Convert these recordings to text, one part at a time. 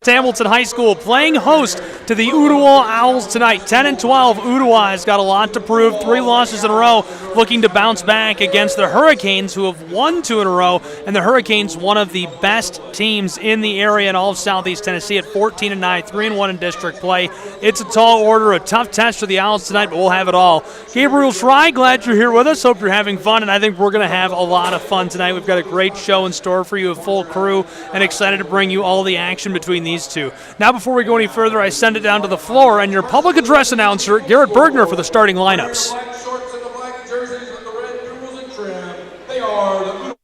Hamilton High School playing host to the Ooltewah Owls tonight. 10-12. Ooltewah has got a lot to prove. 3 losses in a row, looking to bounce back against the Hurricanes, who have won 2 in a row. And the Hurricanes, one of the best teams in the area in all of Southeast Tennessee at 14-9, 3-1 in district play. It's a tall order, a tough test for the Owls tonight, but we'll have it all. Gabriel Fry, glad you're here with us. Hope you're having fun, and I think we're going to have a lot of fun tonight. We've got a great show in store for you, a full crew, and excited to bring you all the action between these two. Now, before we go any further, I send it down to the floor and your public address announcer, Garrett Bergner, for the starting lineups. Black shorts and the black jerseys with the red noodles and trim. They are the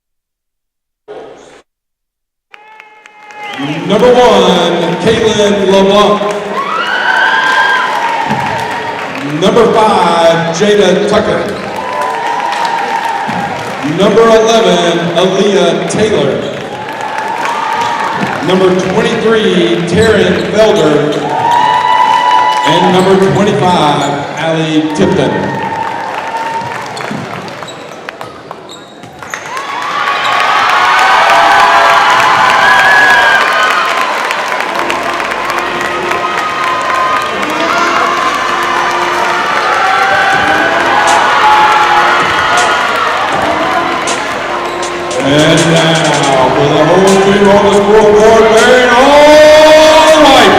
number 1, Kaylin LeBlanc. Number 5, Jada Tucker. Number 11, Aaliyah Taylor. Number 23, Taryn Felder. And number 25, Allie Tipton. And now, for the whole team on the scoreboard, wearing all white,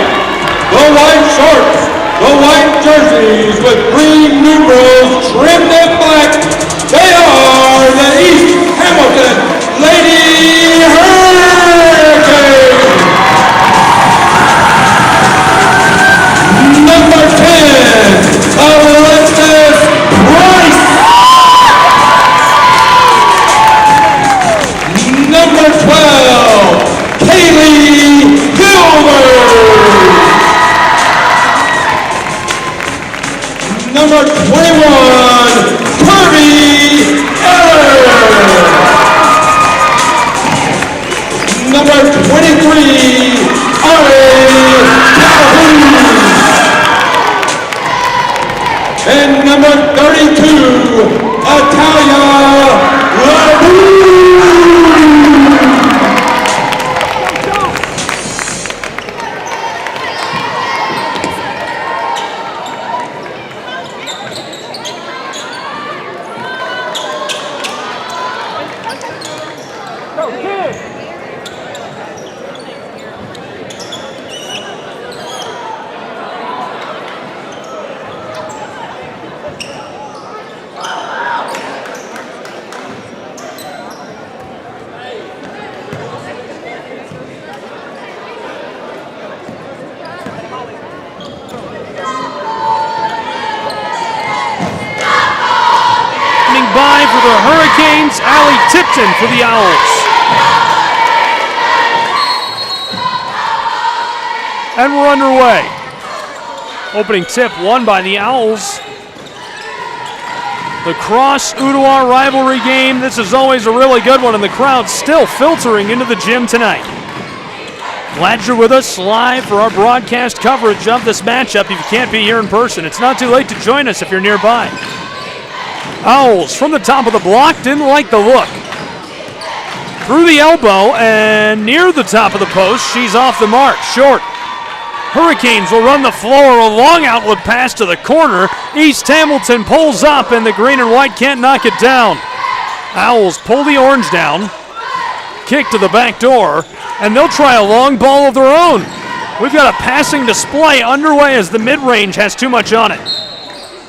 the white shorts, the white jerseys with green numerals trimmed in black, they are the East Hamilton Lady Hurricanes. Number 10, Alexis Price. Number 12, Kaylee Gilbert. Number 21, Kirby Eller. Number 23, Ari Calhoun. And number 32, Italia LaBou. By for the Hurricanes, Allie Tipton for the Owls. And we're underway. Opening tip won by the Owls. The Cross Ooltewah rivalry game. This is always a really good one, and the crowd's still filtering into the gym tonight. Glad you're with us live for our broadcast coverage of this matchup. If you can't be here in person, it's not too late to join us if you're nearby. Owls from the top of the block, didn't like the look. Through the elbow and near the top of the post, she's off the mark, short. Hurricanes will run the floor, a long outlet pass to the corner. East Hamilton pulls up and the green and white can't knock it down. Owls pull the orange down, kick to the back door, and they'll try a long ball of their own. We've got a passing display underway as the mid-range has too much on it.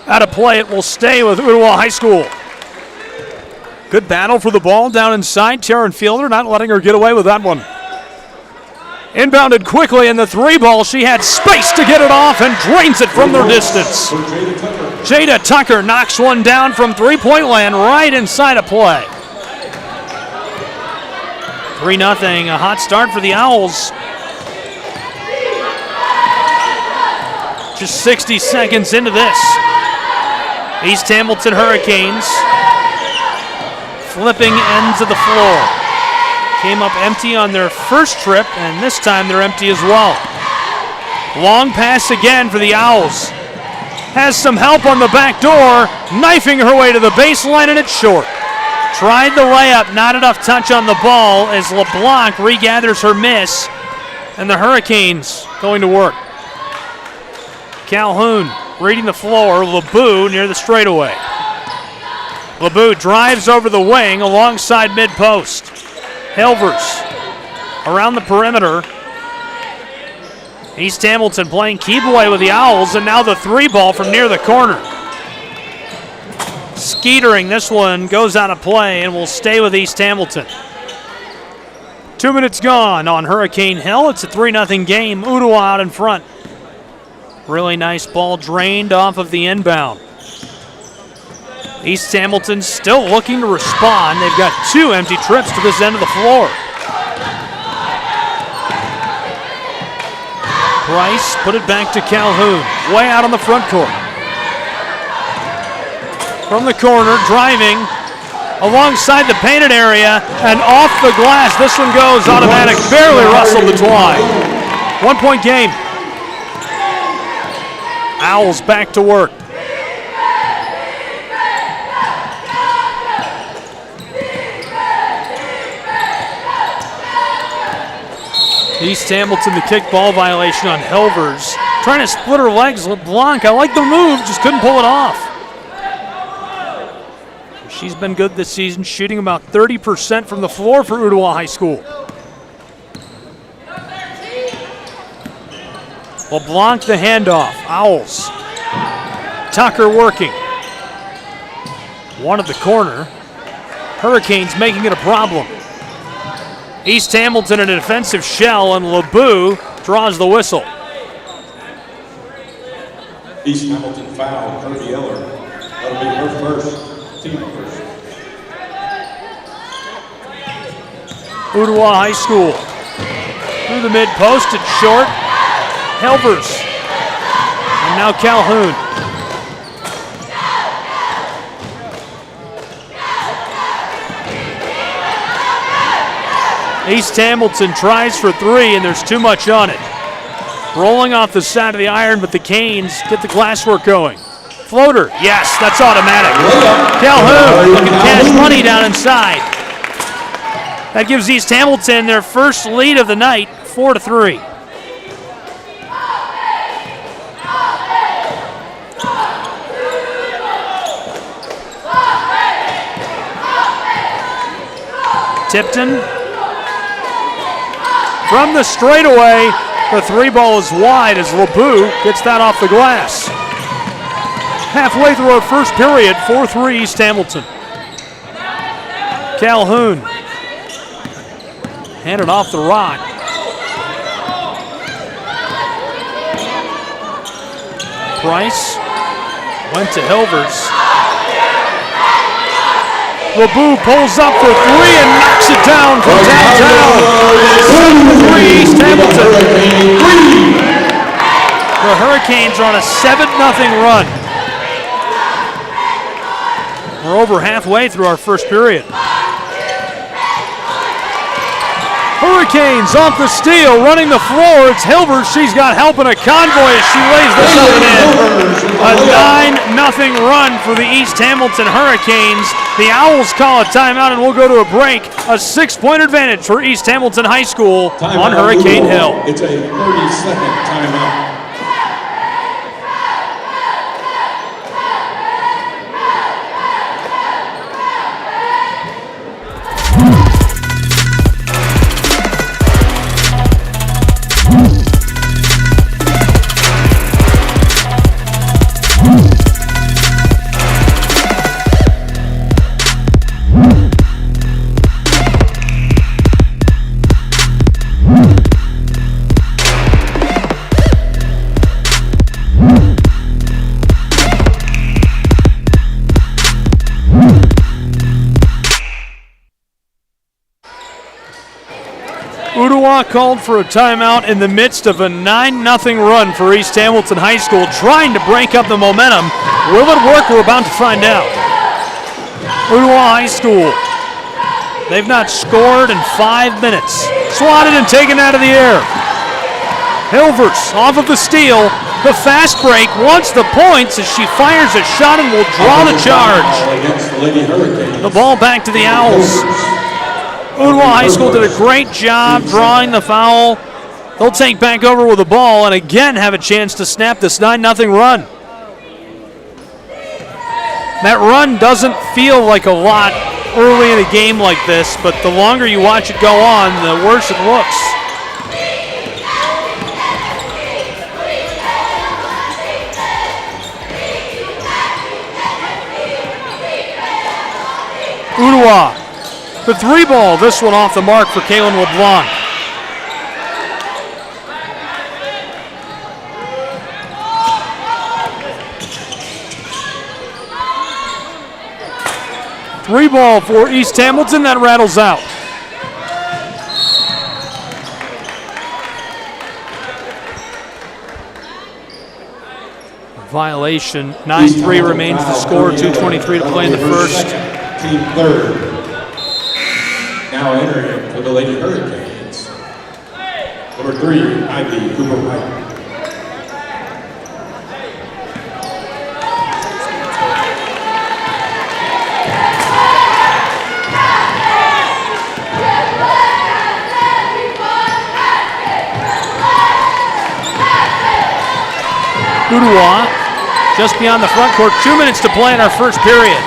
Out of play, it will stay with Ooltewah High School. Good battle for the ball down inside. Taryn Fielder not letting her get away with that one. Inbounded quickly in the 3-ball. She had space to get it off and drains it from their distance. Jada Tucker knocks one down from three-point land right inside of play. 3-0, a hot start for the Owls. Just 60 seconds into this. East Hamilton Hurricanes flipping ends of the floor. Came up empty on their first trip, and this time they're empty as well. Long pass again for the Owls. Has some help on the back door, knifing her way to the baseline, and it's short. Tried the layup, not enough touch on the ball as LeBlanc regathers her miss. And the Hurricanes going to work. Calhoun reading the floor. LeBeau near the straightaway. LeBeau drives over the wing alongside mid-post. Helvers around the perimeter. East Hamilton playing keep away with the Owls, and now the three ball from near the corner. Skeetering, this one goes out of play and will stay with East Hamilton. 2 minutes gone on Hurricane Hill. It's a 3-0 game. Ooltewah out in front. Really nice ball drained off of the inbound. East Hamilton still looking to respond. They've got 2 empty trips to this end of the floor. Price put it back to Calhoun, way out on the front court. From the corner, driving alongside the painted area and off the glass. This one goes automatic, barely rustled the twine. 1 point game. Owls back to work. East Hamilton, the kickball violation on Helvers. Trying to split her legs. LeBlanc, I like the move, just couldn't pull it off. She's been good this season, shooting about 30% from the floor for Ooltewah High School. LeBlanc the handoff. Owls. Tucker working. One at the corner. Hurricanes making it a problem. East Hamilton in a defensive shell, and LeBeau draws the whistle. East Hamilton foul, Kirby Eller. That'll be her first, team first. Ooltewah High School. Through the mid-post, it's short. Helvers. And now Calhoun. East Hamilton tries for 3, and there's too much on it. Rolling off the side of the iron, but the Canes get the glasswork going. Floater, yes, that's automatic. Calhoun looking cash money down inside. That gives East Hamilton their first lead of the night, 4-3. Tipton. From the straightaway, the three ball is wide as LeBeau gets that off the glass. Halfway through our first period, 4-3 East Hamilton. Calhoun. Handed off the rock. Price went to Helvers. LeBeau pulls up for 3 and knocks it down from downtown. 7-3 East Hamilton. The Hurricanes are on a 7-0 run. We're over halfway through our first period. Hurricanes off the steal, running the floor. It's Hilbert. She's got help in a convoy as she lays this up and in. A 9-0 run for the East Hamilton Hurricanes. The Owls call a timeout and we'll go to a break. A 6-point advantage for East Hamilton High School on Hurricane Hill. It's a 30-second timeout. Ooltewah called for a timeout in the midst of a 9-0 run for East Hamilton High School, trying to break up the momentum. Will it work? We're about to find out. Ooltewah High School, they've not scored in 5 minutes. Swatted and taken out of the air. Hilvers off of the steal. The fast break wants the points as she fires a shot and will draw the charge. The ball back to the Owls. Ooltewah High School did a great job drawing the foul They'll take back over with the ball and again have a chance to snap this 9-0 run. That run doesn't feel like a lot early in a game like this, but the longer you watch it go on, the worse it looks. Ooltewah, the 3 ball, this one off the mark for Kalen LeBlanc. Three ball for East Hamilton, that rattles out. Violation, 9-3 remains the score, 2:23 to play in the first. Team third. Now entering for the Lady Hurricanes. Number 3, Ivy Cooper Wright. Ooltewah just beyond the front court, 2 minutes to play in our first period.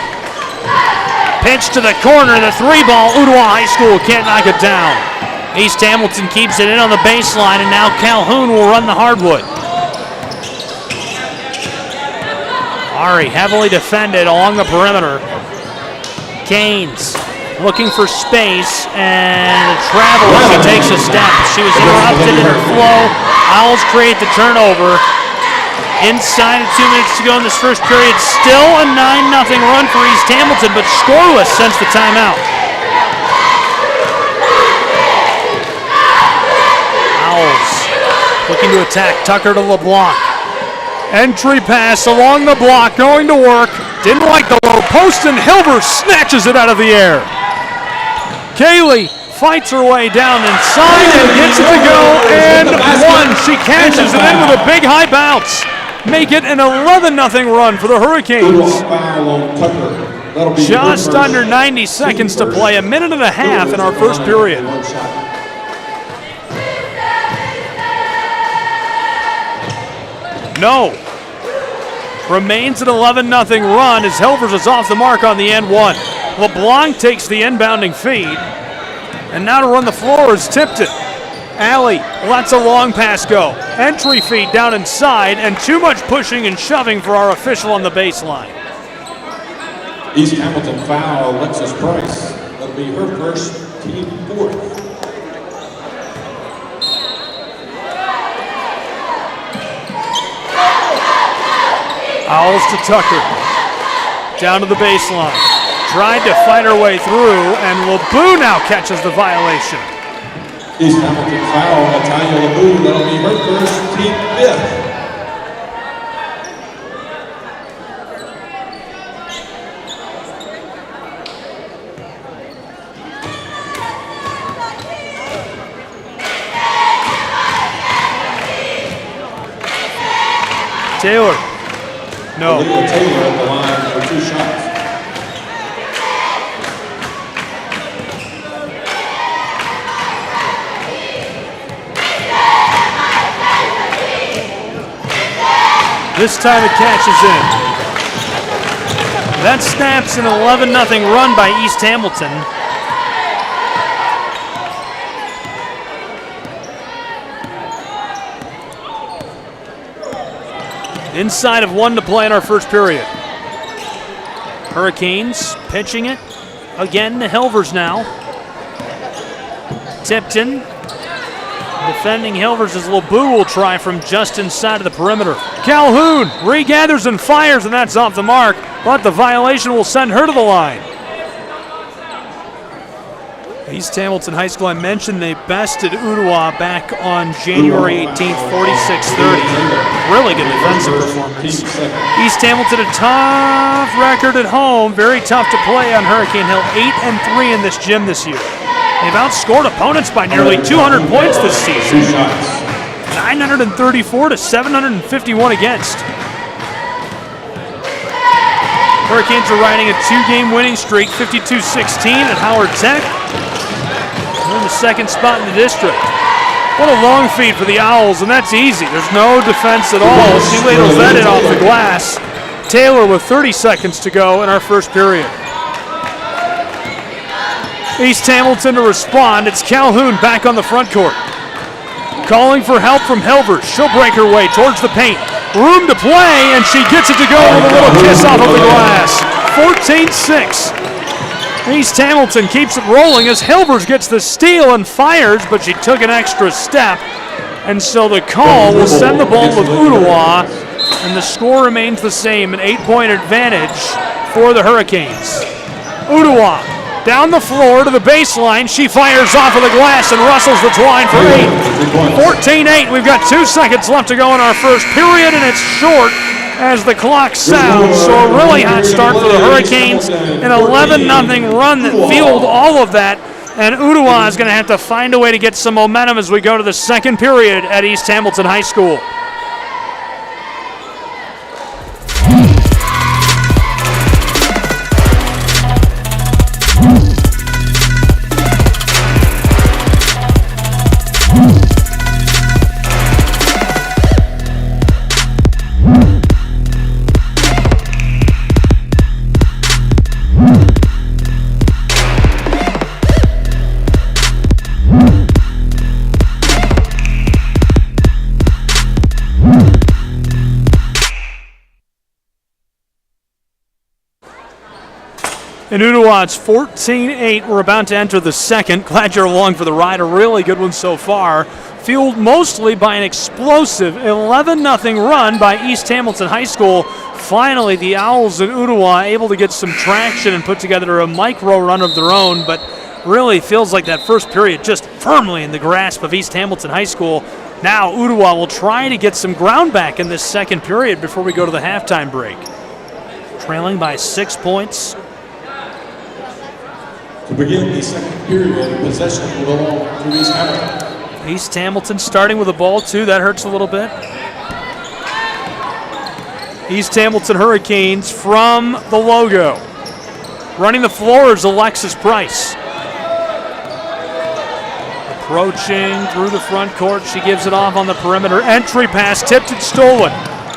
Pitch to the corner, the 3 ball, Ooltewah High School can't knock it down. East Hamilton keeps it in on the baseline, and now Calhoun will run the hardwood. Ari heavily defended along the perimeter. Canes looking for space, and travel as she takes a step. She was interrupted in her flow. Owls create the turnover. Inside of 2 minutes to go in this first period, still a 9-0 run for East Hamilton, but scoreless since the timeout. Owls looking to attack, Tucker to LeBlanc. Entry pass along the block, going to work. Didn't like the low post, and Hilver snatches it out of the air. Kaylee fights her way down inside and gets it to go, and one. She catches it in with a big high bounce. Make it an 11-0 run for the Hurricanes. Just under 90 seconds to play, a minute and a half in our first period. No. Remains an 11-0 run as Helvers is off the mark on the end one. LeBlanc takes the inbounding feed, and now to run the floor is Tipton. Alley lets a long pass go. Entry feed down inside, and too much pushing and shoving for our official on the baseline. East Hamilton foul, Alexis Price. That'll be her first, team fourth. Owls to Tucker. Down to the baseline. Tried to fight her way through, and LeBou now catches the violation. East Hamilton foul, Natalia LeBou. That'll be her first, team fifth. Taylor. No. Taylor at the line for 2 shots. This time it catches in. That snaps an 11-0 run by East Hamilton. Inside of 1 to play in our first period. Hurricanes pitching it again to Helvers now. Tipton. Defending Hilvers as LeBou will try from just inside of the perimeter. Calhoun regathers and fires, and that's off the mark, but the violation will send her to the line. East Hamilton High School, I mentioned they bested Ooltewah back on January 18th, 46-30. Really good defensive performance. East Hamilton, a tough record at home, very tough to play on Hurricane Hill, 8-3 in this gym this year. They've outscored opponents by nearly 200 points this season. 934 to 751 against. Hurricanes are riding a 2-game winning streak, 52-16 at Howard Tech. They're in the second spot in the district. What a long feed for the Owls, and that's easy. There's no defense at all. She ladles that in off the glass. Taylor with 30 seconds to go in our first period. East Hamilton to respond. It's Calhoun back on the front court. Calling for help from Hilvers. She'll break her way towards the paint. Room to play, and she gets it to go with a little kiss off of the glass. 14-6. East Hamilton keeps it rolling as Hilvers gets the steal and fires, but she took an extra step. And so the call will send the ball with Ooltewah, and the score remains the same, an 8-point advantage for the Hurricanes. Ooltewah down the floor to the baseline. She fires off of the glass and rustles the twine for 8. 14-8. We've got 2 seconds left to go in our first period, and it's short as the clock sounds. So a really hot start for the Hurricanes. An 11-0 run that fueled all of that. And Ooltewah is going to have to find a way to get some momentum as we go to the second period at East Hamilton High School. In Ooltewah, it's 14-8. We're about to enter the second. Glad you're along for the ride. A really good one so far. Fueled mostly by an explosive 11-0 run by East Hamilton High School. Finally, the Owls in Ooltewah able to get some traction and put together a micro run of their own, but really feels like that first period just firmly in the grasp of East Hamilton High School. Now Ooltewah will try to get some ground back in this second period before we go to the halftime break. Trailing by 6 points. To begin the second period, possession will belong to East Hamilton. East Hamilton starting with the ball, too. That hurts a little bit. East Hamilton Hurricanes from the logo. Running the floor is Alexis Price. Approaching through the front court. She gives it off on the perimeter. Entry pass, tipped and stolen.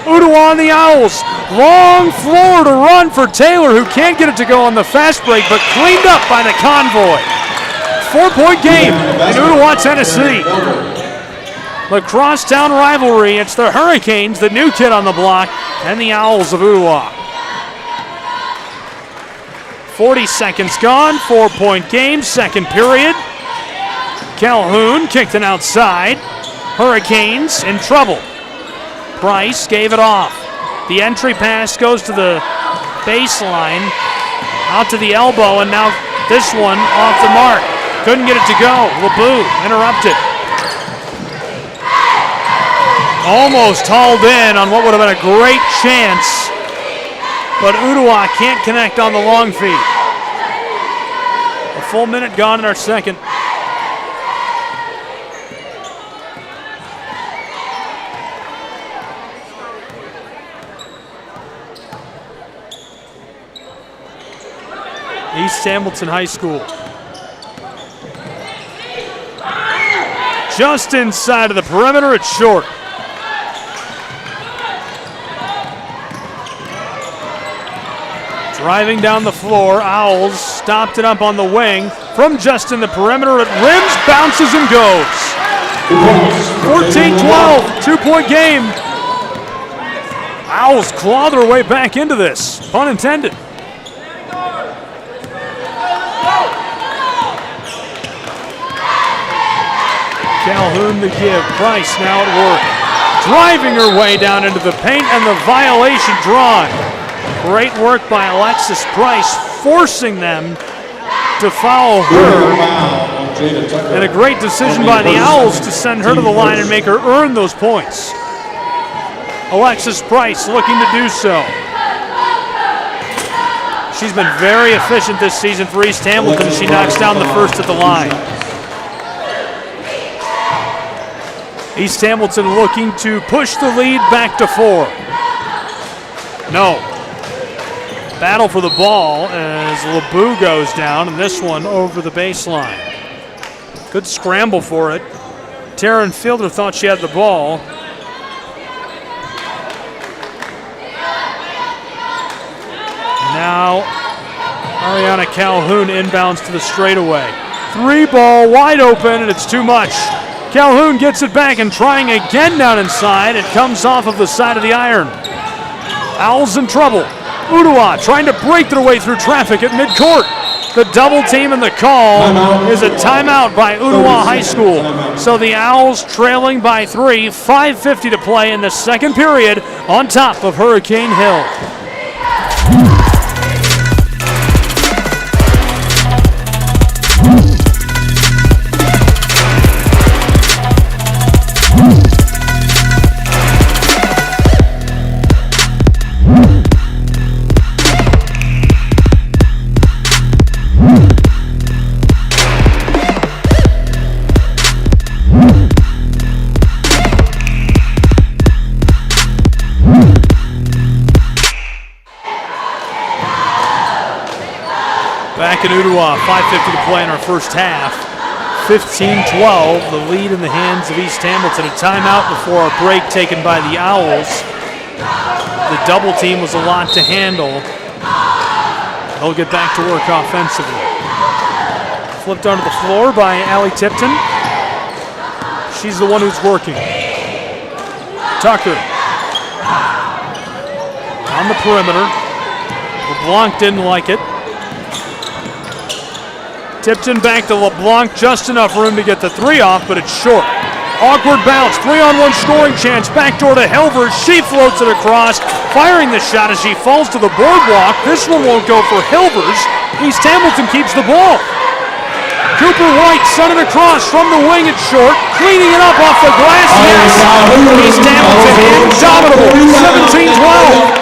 Ooltewah on the Owls. Long floor to run for Taylor, who can't get it to go on the fast break, but cleaned up by the convoy. 4-point game in Ooltewah, Tennessee. The crosstown rivalry. It's the Hurricanes, the new kid on the block, and the Owls of Ooltewah. 40 seconds gone. 4-point game, second period. Calhoun kicked it outside. Hurricanes in trouble. Price gave it off. The entry pass goes to the baseline, out to the elbow, and now this one off the mark. Couldn't get it to go. LeBou interrupted. Almost hauled in on what would have been a great chance, but Ooltewah can't connect on the long feed. A full minute gone in our second. East Hamilton High School. Just inside of the perimeter, it's short. Driving down the floor, Owls stopped it up on the wing. From just in the perimeter, it rims, bounces, and goes. 14-12, 2-point game. Owls claw their way back into this, pun intended. Calhoun the give. Price now at work. Driving her way down into the paint, and the violation drawn. Great work by Alexis Price, forcing them to foul her. And a great decision by the Owls to send her to the line and make her earn those points. Alexis Price looking to do so. She's been very efficient this season for East Hamilton. She knocks down the first at the line. East Hamilton looking to push the lead back to 4. No. Battle for the ball as LeBou goes down, and this one over the baseline. Good scramble for it. Taryn Fielder thought she had the ball. Now, Ariana Calhoun inbounds to the straightaway. 3-ball wide open, and it's too much. Calhoun gets it back and trying again down inside. It comes off of the side of the iron. Owls in trouble. Ooltewah trying to break their way through traffic at midcourt. The double team and the call is a timeout by Ooltewah High School. So the Owls trailing by 3, 5:50 to play in the second period on top of Hurricane Hill. Back in Ooltewah, 5:50 to play in our first half. 15-12, the lead in the hands of East Hamilton. A timeout before a break taken by the Owls. The double team was a lot to handle. They'll get back to work offensively. Flipped onto the floor by Allie Tipton. She's the one who's working. Tucker on the perimeter. LeBlanc didn't like it. Tipton back to LeBlanc, just enough room to get the 3 off, but it's short. Awkward bounce, 3-on-1 scoring chance, backdoor to Helvers. She floats it across, firing the shot as she falls to the boardwalk. This one won't go for Helvers. East Hamilton keeps the ball. Cooper White sent it across from the wing, it's short. Cleaning it up off the glass, yes. East Hamilton indomitable, 17-12.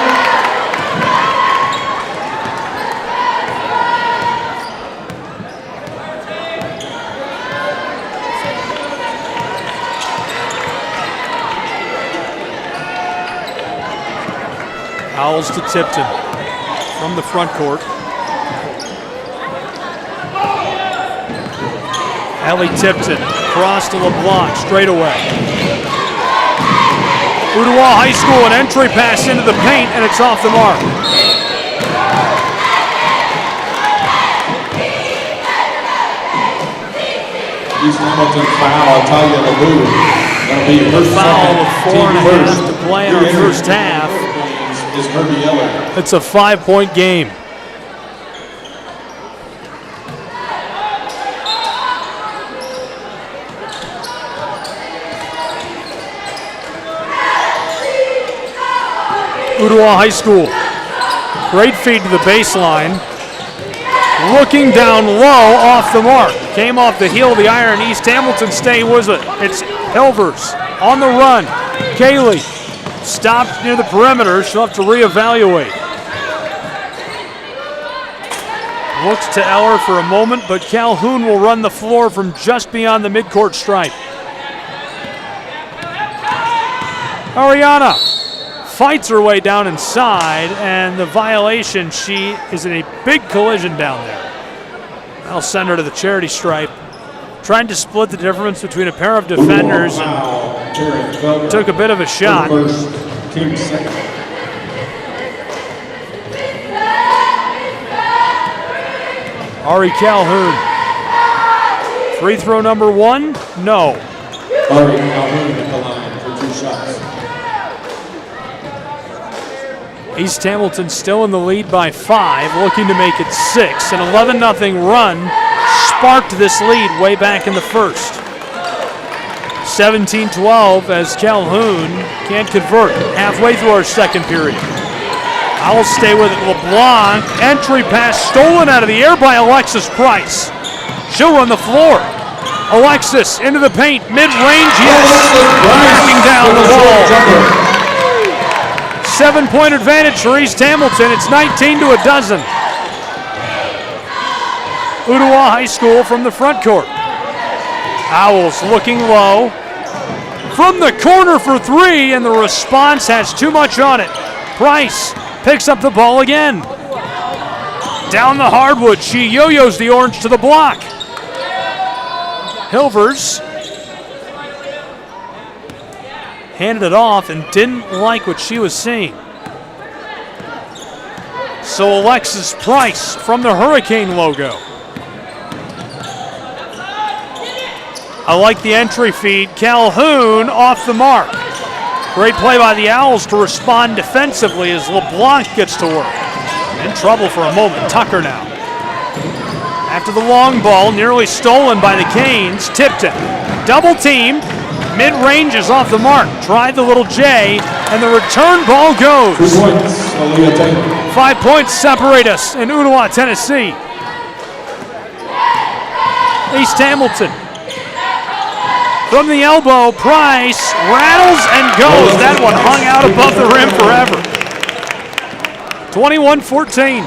Owls to Tipton from the front court. Allie Tipton, cross to LeBlanc, straight away. Ooltewah High School, an entry pass into the paint, and it's off the mark. East Hamilton foul, Talia LaBoo. That'll be her foul with 4.5 to play in our first half. It's a 5-point game. Ooltewah High School. Great feed to the baseline. Looking down low, off the mark. Came off the heel of the iron. East Hamilton stay with it. It's Helvers on the run. Kaylee stopped near the perimeter. She'll have to reevaluate. Looks to Eller for a moment, but Calhoun will run the floor from just beyond the midcourt stripe. Ariana fights her way down inside, and the violation, she is in a big collision down there. I'll send her to the charity stripe. Trying to split the difference between a pair of defenders and took a bit of a shot. Ari Calhoun. Free throw number 1, no. Ari Calhoun at the line for 2 shots. East Hamilton still in the lead by 5, looking to make it 6. An 11-0 run sparked this lead way back in the first. 17-12 as Calhoun can't convert halfway through our second period. I'll stay with it. LeBlanc, entry pass stolen out of the air by Alexis Price. She'll run the floor. Alexis into the paint, mid-range, yes. Knocking down the ball. 7-point advantage for East Hamilton. It's 19-12. Ooltewah High School from the front court. Owls looking low. From the corner for 3, and the response has too much on it. Price picks up the ball again. Down the hardwood, she yo-yos the orange to the block. Hilvers handed it off and didn't like what she was seeing. So Alexis Price from the Hurricane logo. I like the entry feed. Calhoun off the mark. Great play by the Owls to respond defensively as LeBlanc gets to work. In trouble for a moment. Tucker now. After the long ball, nearly stolen by the Canes. Tipton, double teamed. Mid-range is off the mark. Tried the little J, and the return ball goes. 3 points, Aaliyah Taylor. 5 points separate us in Ooltewah, Tennessee. East Hamilton. From the elbow, Price rattles and goes. That one hung out above the rim forever. 21-14.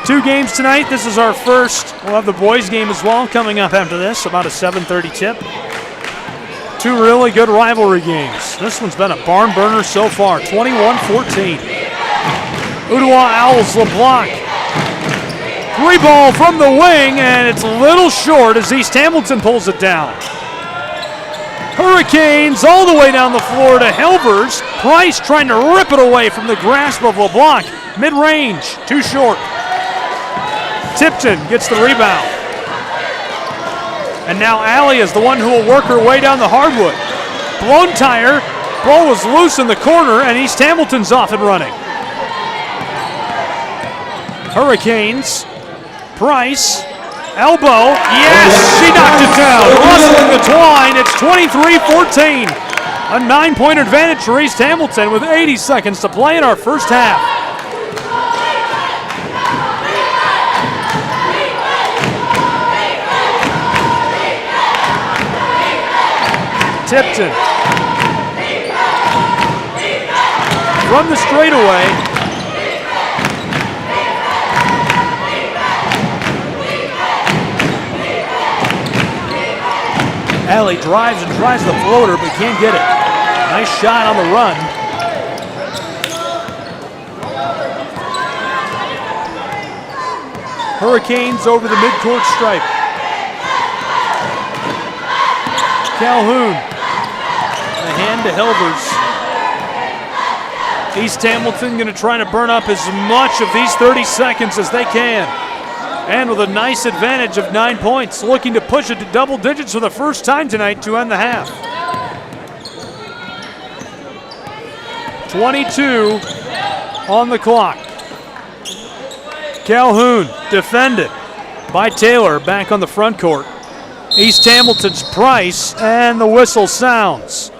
Two games tonight. This is our first. We'll have the boys game as well coming up after this, about a 7:30 tip. Two really good rivalry games. This one's been a barn burner so far, 21-14. Ooltewah Owls, LeBlanc. Three ball from the wing, and it's a little short as East Hamilton pulls it down. Hurricanes all the way down the floor to Helvers. Price trying to rip it away from the grasp of LeBlanc. Mid-range, too short. Tipton gets the rebound. And now Allie is the one who will work her way down the hardwood. Blown tire, ball was loose in the corner, and East Hamilton's off and running. Hurricanes, Price, elbow, yes, she knocked it down. Rustling the twine, it's 23-14. A 9-point advantage for East Hamilton with 80 seconds to play in our first half. Tipton. From the straightaway. Allie drives and tries the floater, but can't get it. Nice shot on the run. Hurricanes over the midcourt stripe. Calhoun. The hand to Helvers. East Hamilton going to try to burn up as much of these 30 seconds as they can. And with a nice advantage of 9 points, looking to push it to double digits for the first time tonight to end the half. 22 on the clock. Calhoun defended by Taylor back on the front court. East Hamilton's Price, and the whistle sounds.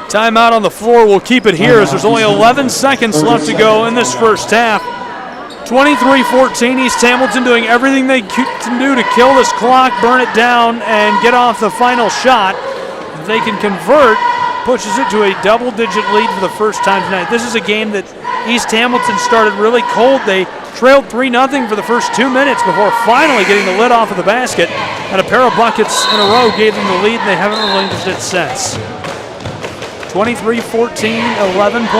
Timeout on the floor. We'll keep it here as there's only 11 seconds left to go in this first half. 23-14, East Hamilton doing everything they can do to kill this clock, burn it down, and get off the final shot. If they can convert, pushes it to a double-digit lead for the first time tonight. This is a game that East Hamilton started really cold. They trailed 3-0 for the first 2 minutes before finally getting the lid off of the basket, and a pair of buckets in a row gave them the lead, and they haven't relinquished it since. 23-14, 11.4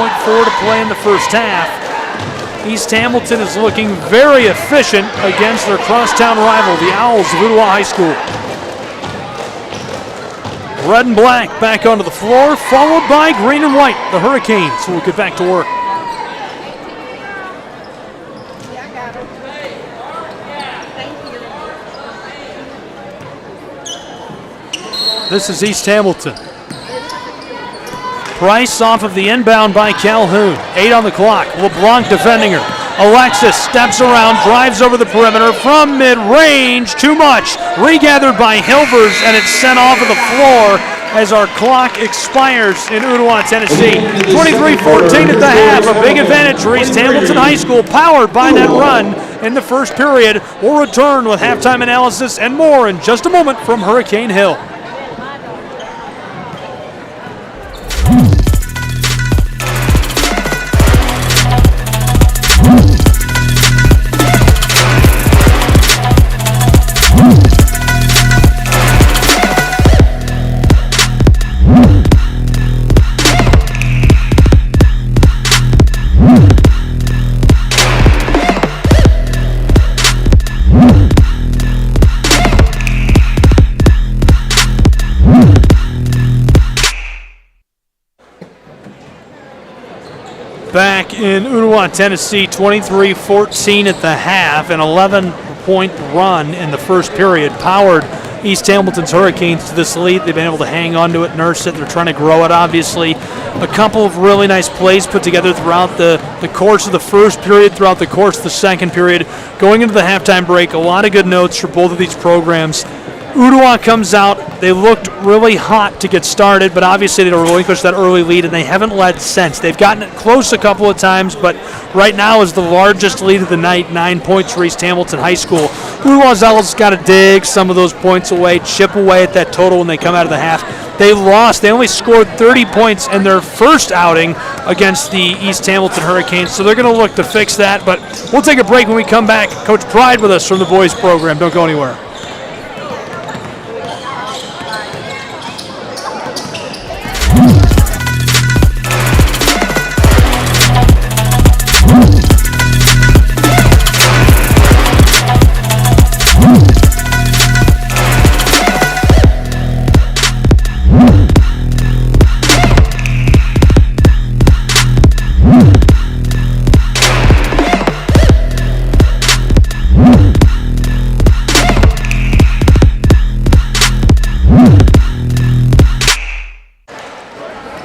to play in the first half. East Hamilton is looking very efficient against their crosstown rival, the Owls of Ooltewah High School. Red and black back onto the floor, followed by green and white, the Hurricanes, who will get back to work. This is East Hamilton. Price off of the inbound by Calhoun. 8 on the clock. LeBlanc defending her. Alexis steps around, drives over the perimeter from mid-range. Too much. Regathered by Helvers, and it's sent off of the floor as our clock expires in Ooltewah, Tennessee. 23-14 at the half. A big advantage for East Hamilton High School, powered by that run in the first period. We'll return with halftime analysis and more in just a moment from Hurricane Hill. back in Ooltewah, Tennessee, 23-14 at the half, an 11-point run in the first period, powered East Hamilton's Hurricanes to this lead. They've been able to hang on to it, nurse it. They're trying to grow it, obviously. A couple of really nice plays put together throughout the course of the first period, throughout the course of the second period. Going into the halftime break, a lot of good notes for both of these programs. Ooltewah comes out. They looked really hot to get started, but obviously they relinquished that early lead, and they haven't led since. They've gotten it close a couple of times, but right now is the largest lead of the night, 9 points for East Hamilton High School. Ooltewah's got to dig some of those points away, chip away at that total when they come out of the half. They lost. They only scored 30 points in their first outing against the East Hamilton Hurricanes, so they're going to look to fix that, but we'll take a break when we come back. Coach Pride with us from the boys program. Don't go anywhere.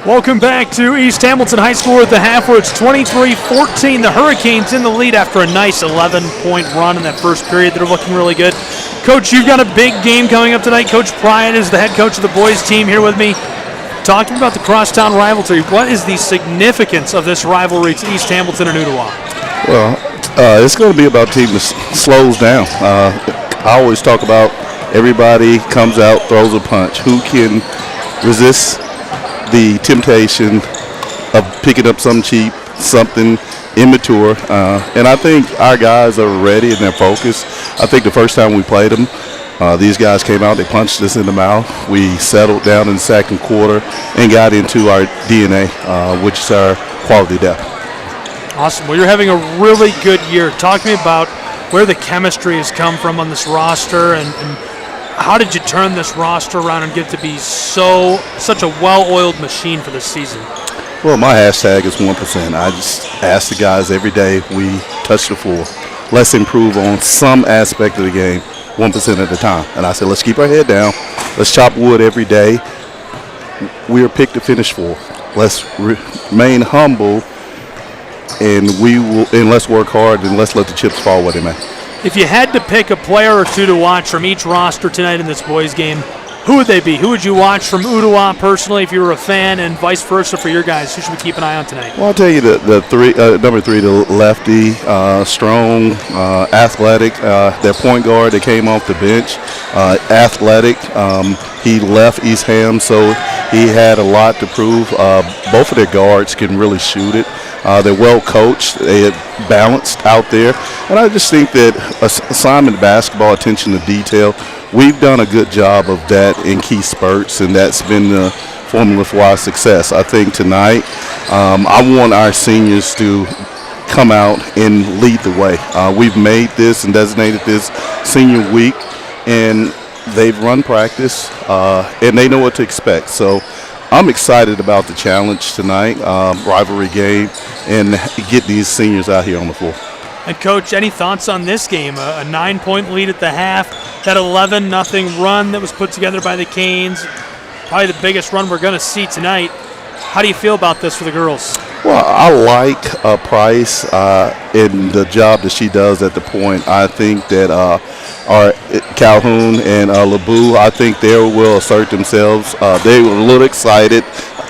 Welcome back to East Hamilton High School at the half, where it's 23-14. The Hurricanes in the lead after a nice 11-point run in that first period. They're looking really good. Coach, you've got a big game coming up tonight. Coach Pride is the head coach of the boys team here with me. Talk to me about the crosstown rivalry. What is the significance of this rivalry to East Hamilton and Ooltewah? Well, it's going to be about a team that slows down. I always talk about everybody comes out, throws a punch. Who can resist the temptation of picking up something cheap, something immature, and I think our guys are ready and they're focused. I think the first time we played them, these guys came out, they punched us in the mouth. We settled down in the second quarter and got into our DNA, which is our quality depth. Awesome. Well, you're having a really good year. Talk to me about where the chemistry has come from on this roster, and how did you turn this roster around and get to be such a well-oiled machine for this season? Well, my hashtag is 1%. I just ask the guys every day we touch the floor, let's improve on some aspect of the game 1% at a time. And I said, let's keep our head down. Let's chop wood every day. We are picked to finish fourth. Let's remain humble, and let's work hard, and let's let the chips fall where they may. If you had to pick a player or two to watch from each roster tonight in this boys game, who would they be? Who would you watch from Ooltewah personally if you were a fan, and vice versa for your guys? Who should we keep an eye on tonight? Well, I'll tell you the three, number 3, the lefty, strong, athletic. Their point guard that came off the bench, athletic. He left East Ham, so he had a lot to prove. Both of their guards can really shoot it. They're well coached. They're balanced out there. And I just think that assignment basketball, attention to detail, we've done a good job of that in key spurts, and that's been the formula for our success. I think tonight I want our seniors to come out and lead the way. We've made this and designated this senior week, and they've run practice, and they know what to expect. So I'm excited about the challenge tonight, rivalry game, and get these seniors out here on the floor. And, Coach, any thoughts on this game? A 9-point lead at the half, that 11-0 run that was put together by the Canes, probably the biggest run we're going to see tonight. How do you feel about this for the girls? Well, I like Price in the job that she does at the point. I think that our Calhoun and LeBou, I think they will assert themselves. They were a little excited.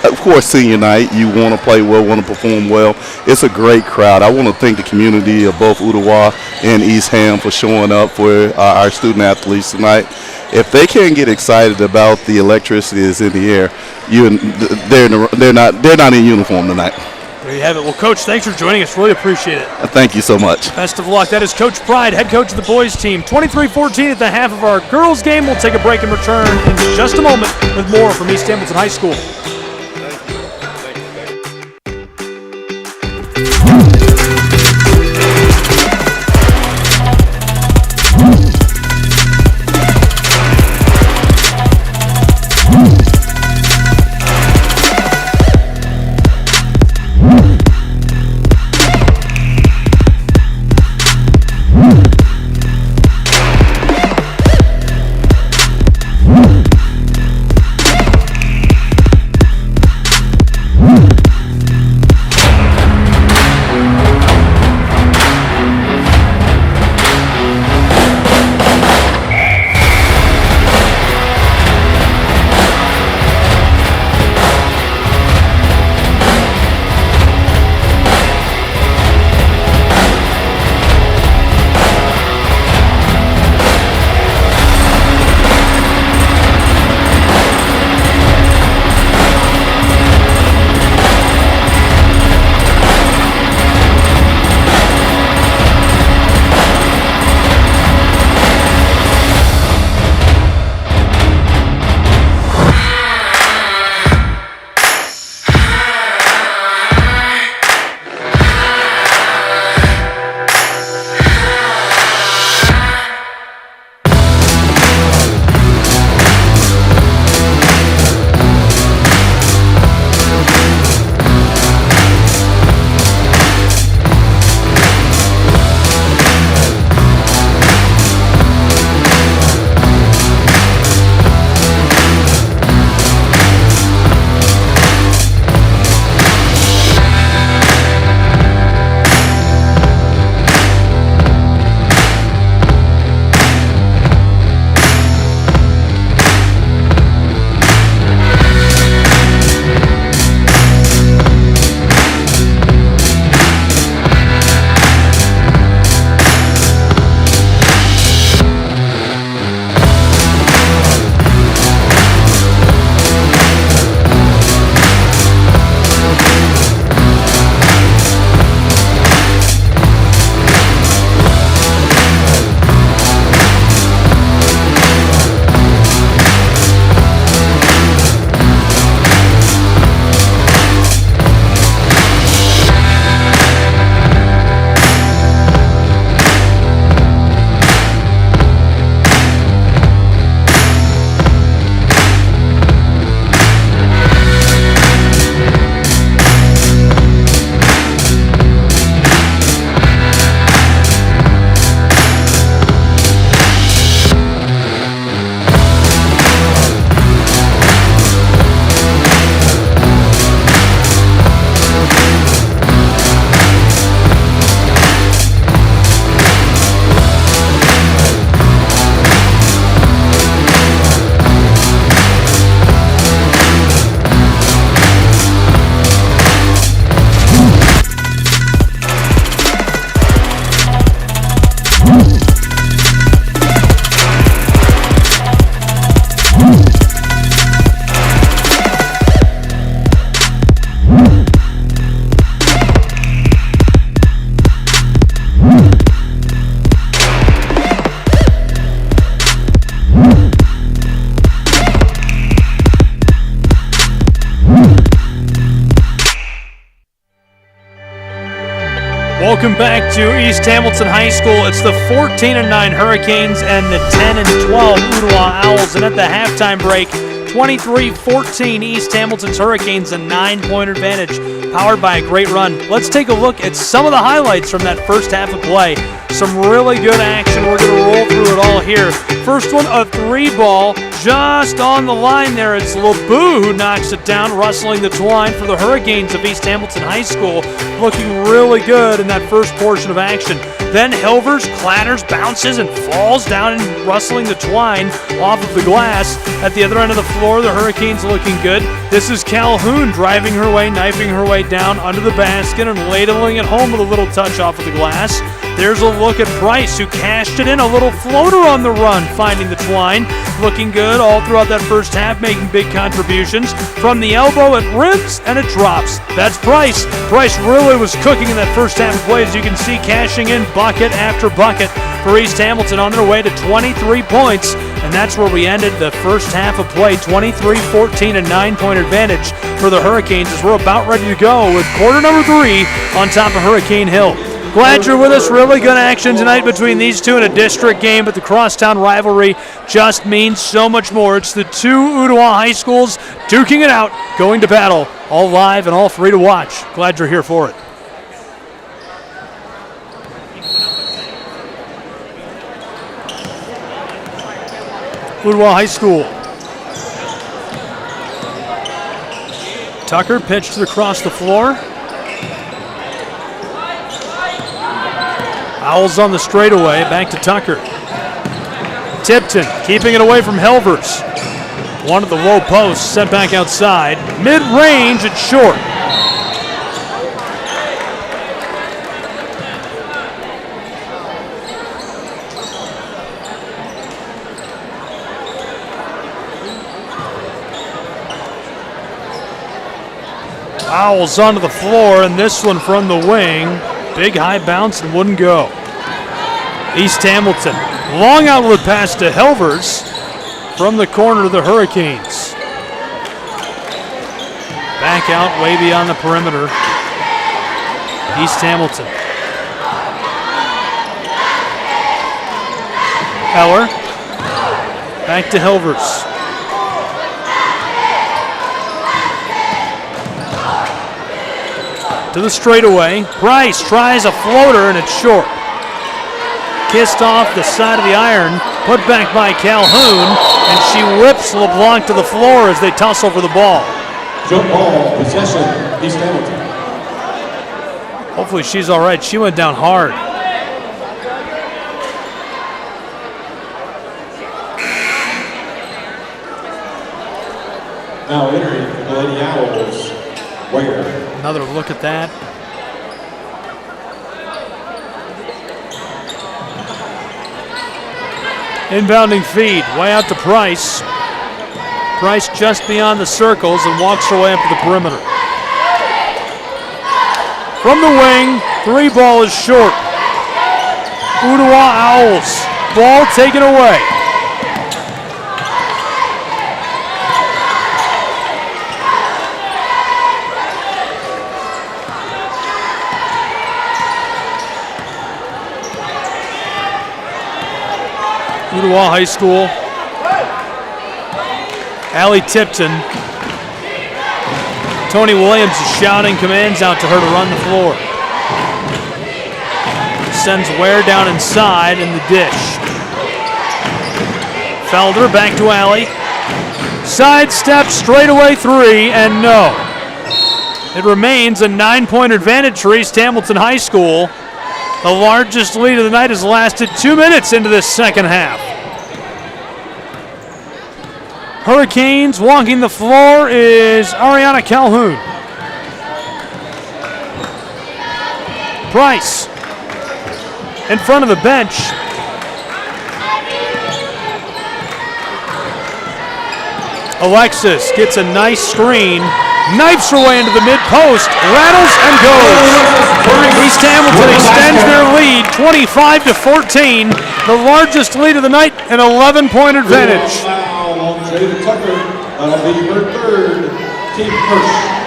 Of course, senior night, you want to play well, want to perform well. It's a great crowd. I want to thank the community of both Ooltewah and East Ham for showing up for our student athletes tonight. If they can't get excited about the electricity that's in the air, they're not in uniform tonight. There you have it. Well, Coach, thanks for joining us. Really appreciate it. Thank you so much. Best of luck. That is Coach Pride, head coach of the boys team. 23-14 at the half of our girls game. We'll take a break and return in just a moment with more from East Hamilton High School. Welcome back to East Hamilton High School. It's the 14-9 Hurricanes and the 10-12 Ooltewah Owls. And at the halftime break, 23-14 East Hamilton's Hurricanes, a 9-point advantage, powered by a great run. Let's take a look at some of the highlights from that first half of play. Some really good action. We're going to roll through it all here. First one, a 3-ball, just on the line there. It's LeBou who knocks it down, rustling the twine for the Hurricanes of East Hamilton High School. Looking really good in that first portion of action. Then Helvers clatters, bounces, and falls down and rustling the twine off of the glass. At the other end of the floor, the Hurricanes looking good. This is Calhoun driving her way, knifing her way down under the basket and ladling it home with a little touch off of the glass. There's a look at Price, who cashed it in, a little floater on the run, finding the twine. Looking good all throughout that first half, making big contributions. From the elbow, it rims and it drops. That's Price. Price really was cooking in that first half of play, as you can see, cashing in bucket after bucket for East Hamilton on their way to 23 points. And that's where we ended the first half of play, 23-14, a 9-point advantage for the Hurricanes, as we're about ready to go with quarter number 3 on top of Hurricane Hill. Glad you're with us. Really good action tonight between these two in a district game, but the crosstown rivalry just means so much more. It's the two Ooltewah high schools duking it out, going to battle, all live and all free to watch. Glad you're here for it. Ooltewah High School. Tucker pitched it across the floor. Owls on the straightaway, back to Tucker. Tipton keeping it away from Helvers. One at the low post, sent back outside. Mid-range, it's short. Owls onto the floor, and this one from the wing. Big high bounce and wouldn't go. East Hamilton. Long outlet pass to Helvers from the corner of the Hurricanes. Back out way beyond the perimeter. East Hamilton. Heller. Back to Helvers. To the straightaway. Price tries a floater and it's short. Kissed off the side of the iron, put back by Calhoun, and she whips LeBlanc to the floor as they tussle for the ball. Jump ball, possession, East Hamilton. Hopefully she's all right. She went down hard. Now entering the Lady Owls, Ware. Another look at that. Inbounding feed, way out to Price. Price just beyond the circles and walks her way up to the perimeter. From the wing, 3-ball is short. Ooltewah Owls, ball taken away. Ooltewah High School. Allie Tipton. Tony Williams is shouting commands out to her to run the floor. Sends Ware down inside in the dish. Felder back to Allie. Sidestep, straightaway 3, and no. It remains a 9-point advantage for East Hamilton High School. The largest lead of the night has lasted 2 minutes into this second half. Hurricanes walking the floor is Ariana Calhoun. Price in front of the bench. Alexis gets a nice screen, knifes her way into the mid-post, rattles and goes. East Hamilton extends their lead, 25-14, the largest lead of the night, an 11-point advantage. Foul on Jada Tucker. That'll be her third, team first.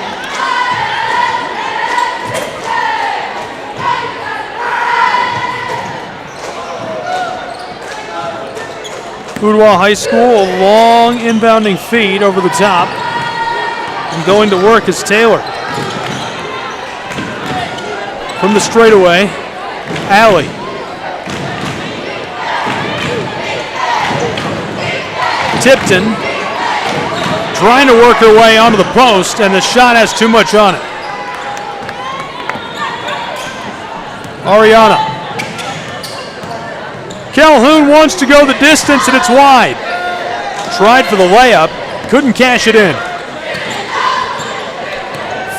Ooltewah High School, a long inbounding feed over the top. And going to work is Taylor. From the straightaway, Alley. Tipton trying to work her way onto the post, and the shot has too much on it. Ariana. Calhoun wants to go the distance, and it's wide. Tried for the layup, couldn't cash it in.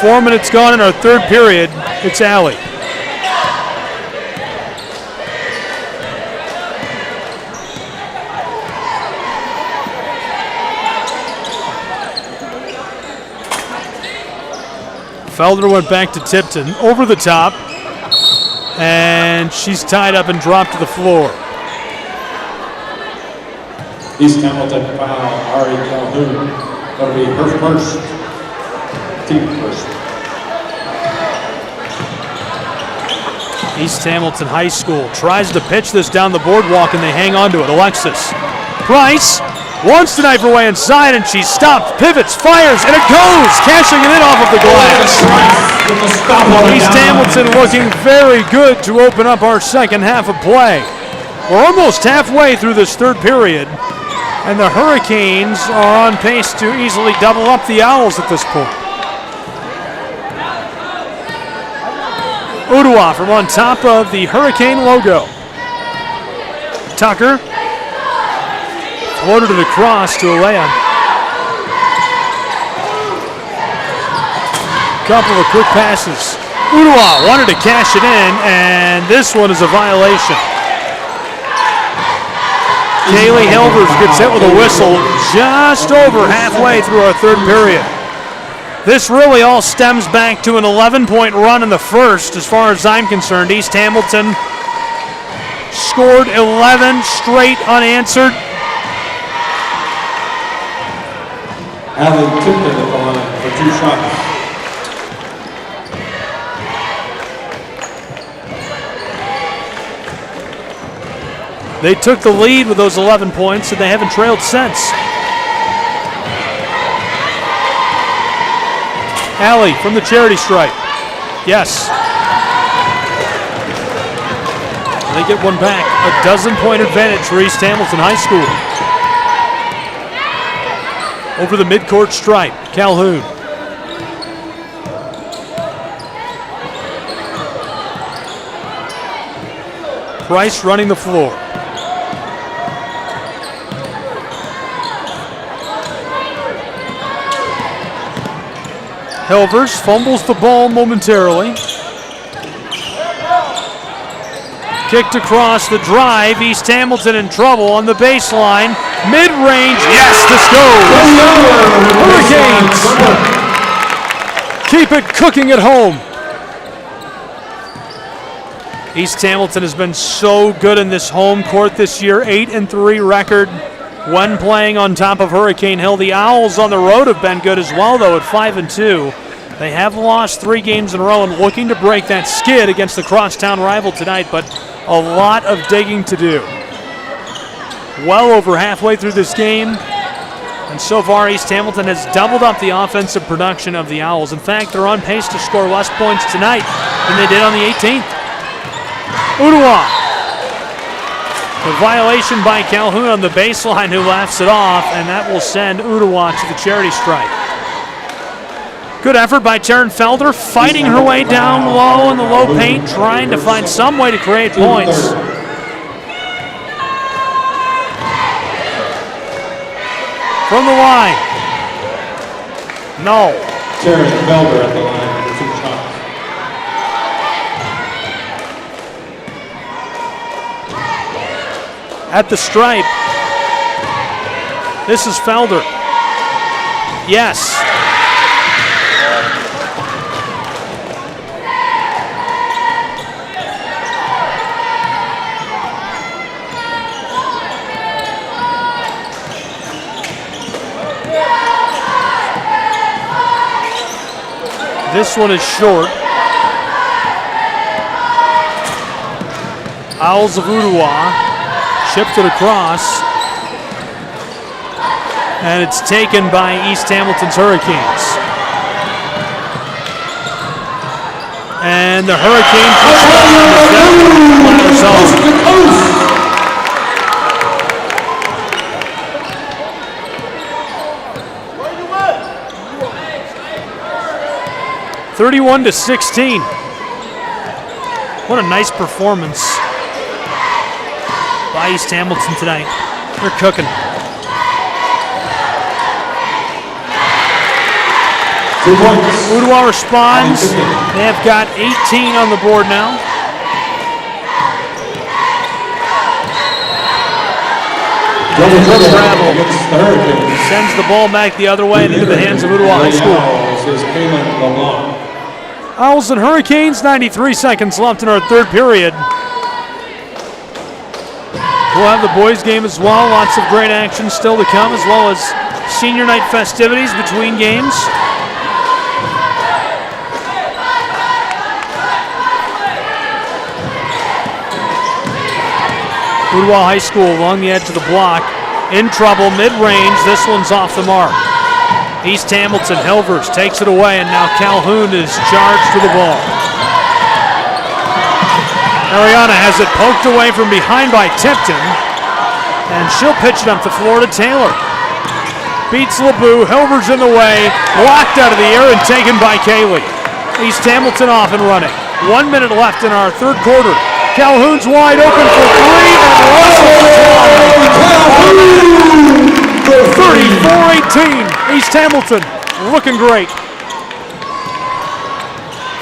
4 minutes gone in our third period. It's Alley. Felder went back to Tipton, over the top, and she's tied up and dropped to the floor. East Hamilton foul, Ari Calhoun. That'll be her first, team first. East Hamilton High School tries to pitch this down the boardwalk, and they hang on to it. Alexis Price wants to knife her way inside, and she's stopped, pivots, fires, and it goes, cashing it in off of the glass. East Hamilton looking very good to open up our second half of play. We're almost halfway through this third period, and the Hurricanes are on pace to easily double up the Owls at this point. Ooltewah from on top of the Hurricane logo. Tucker floated it across to Alea. Couple of quick passes. Ooltewah wanted to cash it in, and this one is a violation. Kaylee Hilvers gets hit with a whistle just over halfway through our third period. This really all stems back to an 11-point run in the first, as far as I'm concerned. East Hamilton scored 11 straight unanswered. Allen Tipton at the line for 2 shots. They took the lead with those 11 points, and they haven't trailed since. Alley from the charity stripe. Yes. They get one back. A 12-point advantage for East Hamilton High School. Over the midcourt stripe, Calhoun. Price running the floor. Hilvers fumbles the ball momentarily. Kicked across the drive. East Hamilton in trouble on the baseline. Mid-range. Yes, this goes. Hurricanes keep it cooking at home. East Hamilton has been so good in this home court this year. 8-3 record when playing on top of Hurricane Hill. The Owls on the road have been good as well, though, at 5-2. They have lost 3 games in a row and looking to break that skid against the crosstown rival tonight, but a lot of digging to do. Well over halfway through this game, and so far East Hamilton has doubled up the offensive production of the Owls. In fact, they're on pace to score less points tonight than they did on the 18th. Ooltewah. The violation by Calhoun on the baseline, who laughs it off, and that will send Ooltewah to the charity stripe. Good effort by Taryn Felder, fighting her way down low in the low paint, trying to find some way to create points. From the line. No. Taryn Felder at the line for 2 shots. At the stripe. This is Felder. Yes. This one is short. Owls of Ooltewah shipped it across. And it's taken by East Hamilton's Hurricanes. And the Hurricanes zone. 31-16. What a nice performance by East Hamilton tonight. They're cooking. Ooltewah responds. They have got 18 on the board now. Travel sends the ball back the other way and into the hands of Ooltewah High School. Owls and Hurricanes, 93 seconds left in our third period. We'll have the boys' game as well. Lots of great action still to come, as well as senior night festivities between games. Ooltewah High School along the edge of the block. In trouble, mid-range. This one's off the mark. East Hamilton, Hilvers takes it away, and now Calhoun is charged with the ball. Ariana has it poked away from behind by Tipton, and she'll pitch it up the floor to Taylor. Beats LeBou, Hilvers in the way, blocked out of the air and taken by Kaylee. East Hamilton off and running. 1 minute left in our third quarter. Calhoun's wide open for three, and Russell 34-18. East Hamilton looking great.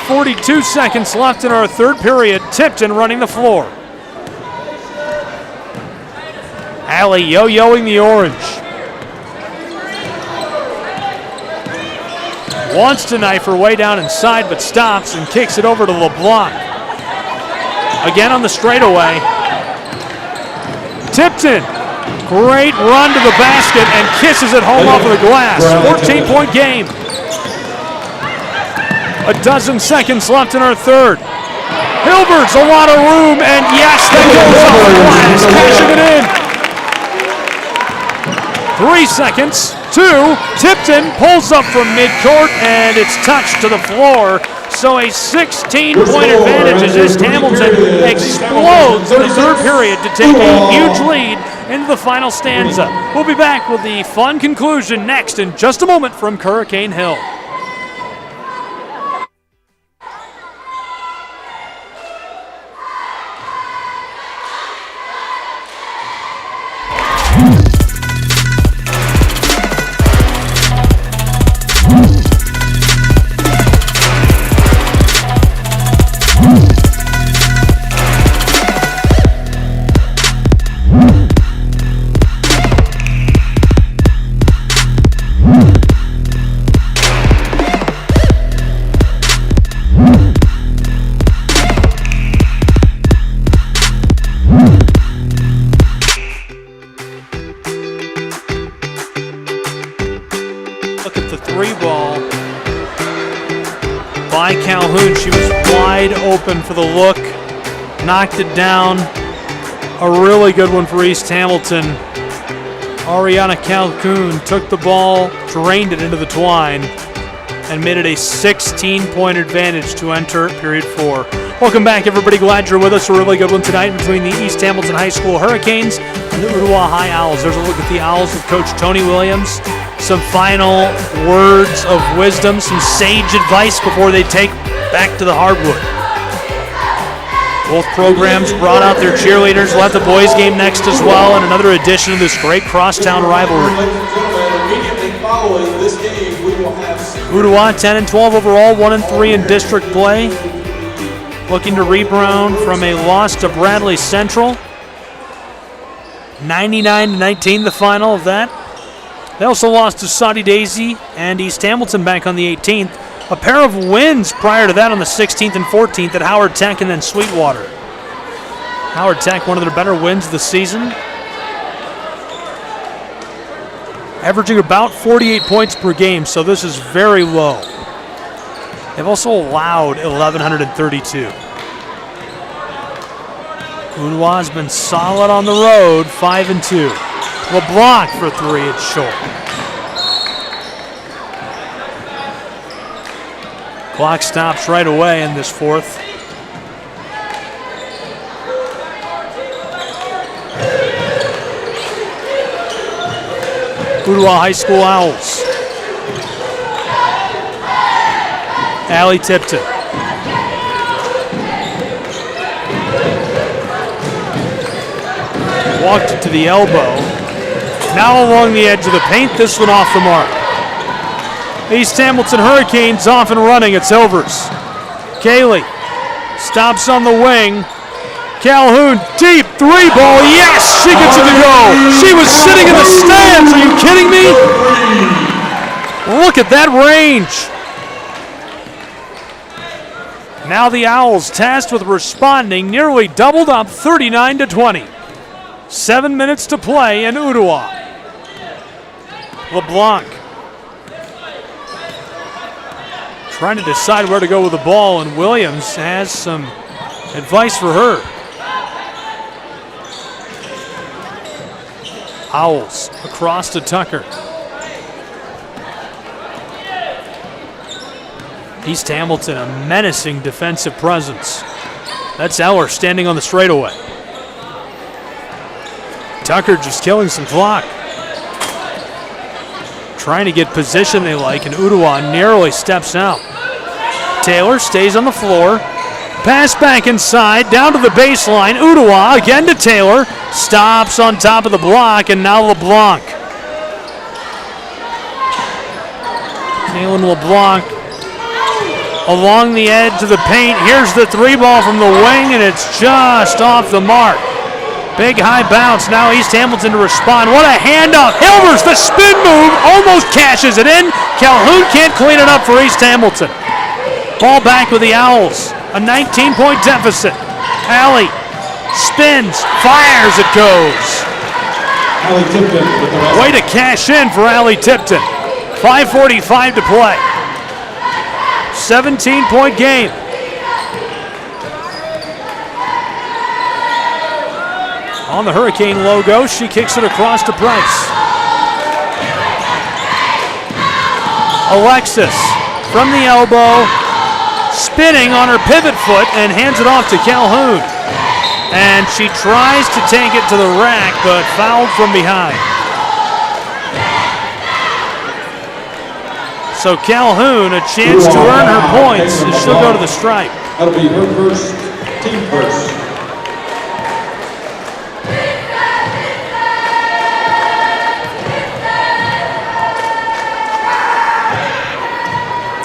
42 seconds left in our third period. Tipton running the floor. Allie yo-yoing the orange. Wants to knife her way down inside, but stops and kicks it over to LeBlanc. Again on the straightaway. Tipton, great run to the basket and kisses it home off of the glass. 14-point game. A dozen seconds left in our third. Hilbert's a lot of room, and yes, that goes off the glass, cashing it in. 3 seconds, 2. Tipton pulls up from midcourt, and it's touched to the floor. So a 16-point advantage as East Hamilton explodes in the third period to take a huge lead into the final stanza. We'll be back with the fun conclusion next in just a moment from Hurricane Hill. Calhoun, she was wide open for the look, knocked it down. A really good one for East Hamilton. Ariana Calhoun took the ball, drained it into the twine, and made it a 16-point advantage to enter period 4. Welcome back, everybody. Glad you're with us. A really good one tonight between the East Hamilton High School Hurricanes and the Ooltewah High Owls. There's a look at the Owls with Coach Tony Williams. Some final words of wisdom, some sage advice before they take back to the hardwood. Both programs brought out their cheerleaders. We'll have the boys game next as well, and another edition of this great crosstown rivalry. Immediately following this game, we will have Ooltewah 10-12 overall, 1-3 in district play. Looking to rebound from a loss to Bradley Central. 99-19 the final of that. They also lost to Saudi Daisy and East Hamilton back on the 18th. A pair of wins prior to that on the 16th and 14th at Howard Tech and then Sweetwater. Howard Tech, one of their better wins of the season. Averaging about 48 points per game, so this is very low. They've also allowed 1,132. Ooltewah has been solid on the road, 5-2. LeBlanc for 3, it's short. Clock stops right away in this fourth. Ooltewah High School Owls. Allie Tipton. Walked it to the elbow. Now along the edge of the paint, this one off the mark. East Hamilton Hurricanes off and running. It's Silvers. Kaylee stops on the wing. Calhoun, deep three ball. Yes, she gets it to go. She was sitting in the stands. Are you kidding me? Look at that range. Now the Owls tasked with responding, nearly doubled up 39-20. 7 minutes to play in Ooltewah. LeBlanc trying to decide where to go with the ball, and Williams has some advice for her. Owls across to Tucker. East Hamilton, a menacing defensive presence. That's Eller standing on the straightaway. Tucker just killing some clock. Trying to get position they like, and Ooltewah nearly steps out. Taylor stays on the floor. Pass back inside, down to the baseline. Ooltewah again to Taylor. Stops on top of the block, and now LeBlanc. Kaylin LeBlanc along the edge of the paint. Here's the three ball from the wing, and it's just off the mark. Big high bounce. Now East Hamilton to respond. What a handoff. Hilvers, the spin move, almost cashes it in. Calhoun can't clean it up for East Hamilton. Ball back with the Owls. A 19-point deficit. Allie spins, fires, it goes. Allie Tipton with the rest. Way to cash in for Allie Tipton. 5:45 to play. 17-point game. On the Hurricane logo, she kicks it across to Price. Alexis from the elbow, spinning on her pivot foot and hands it off to Calhoun. And she tries to take it to the rack, but fouled from behind. So Calhoun, a chance to earn her points, and she'll go to the stripe. That'll be her first, team first.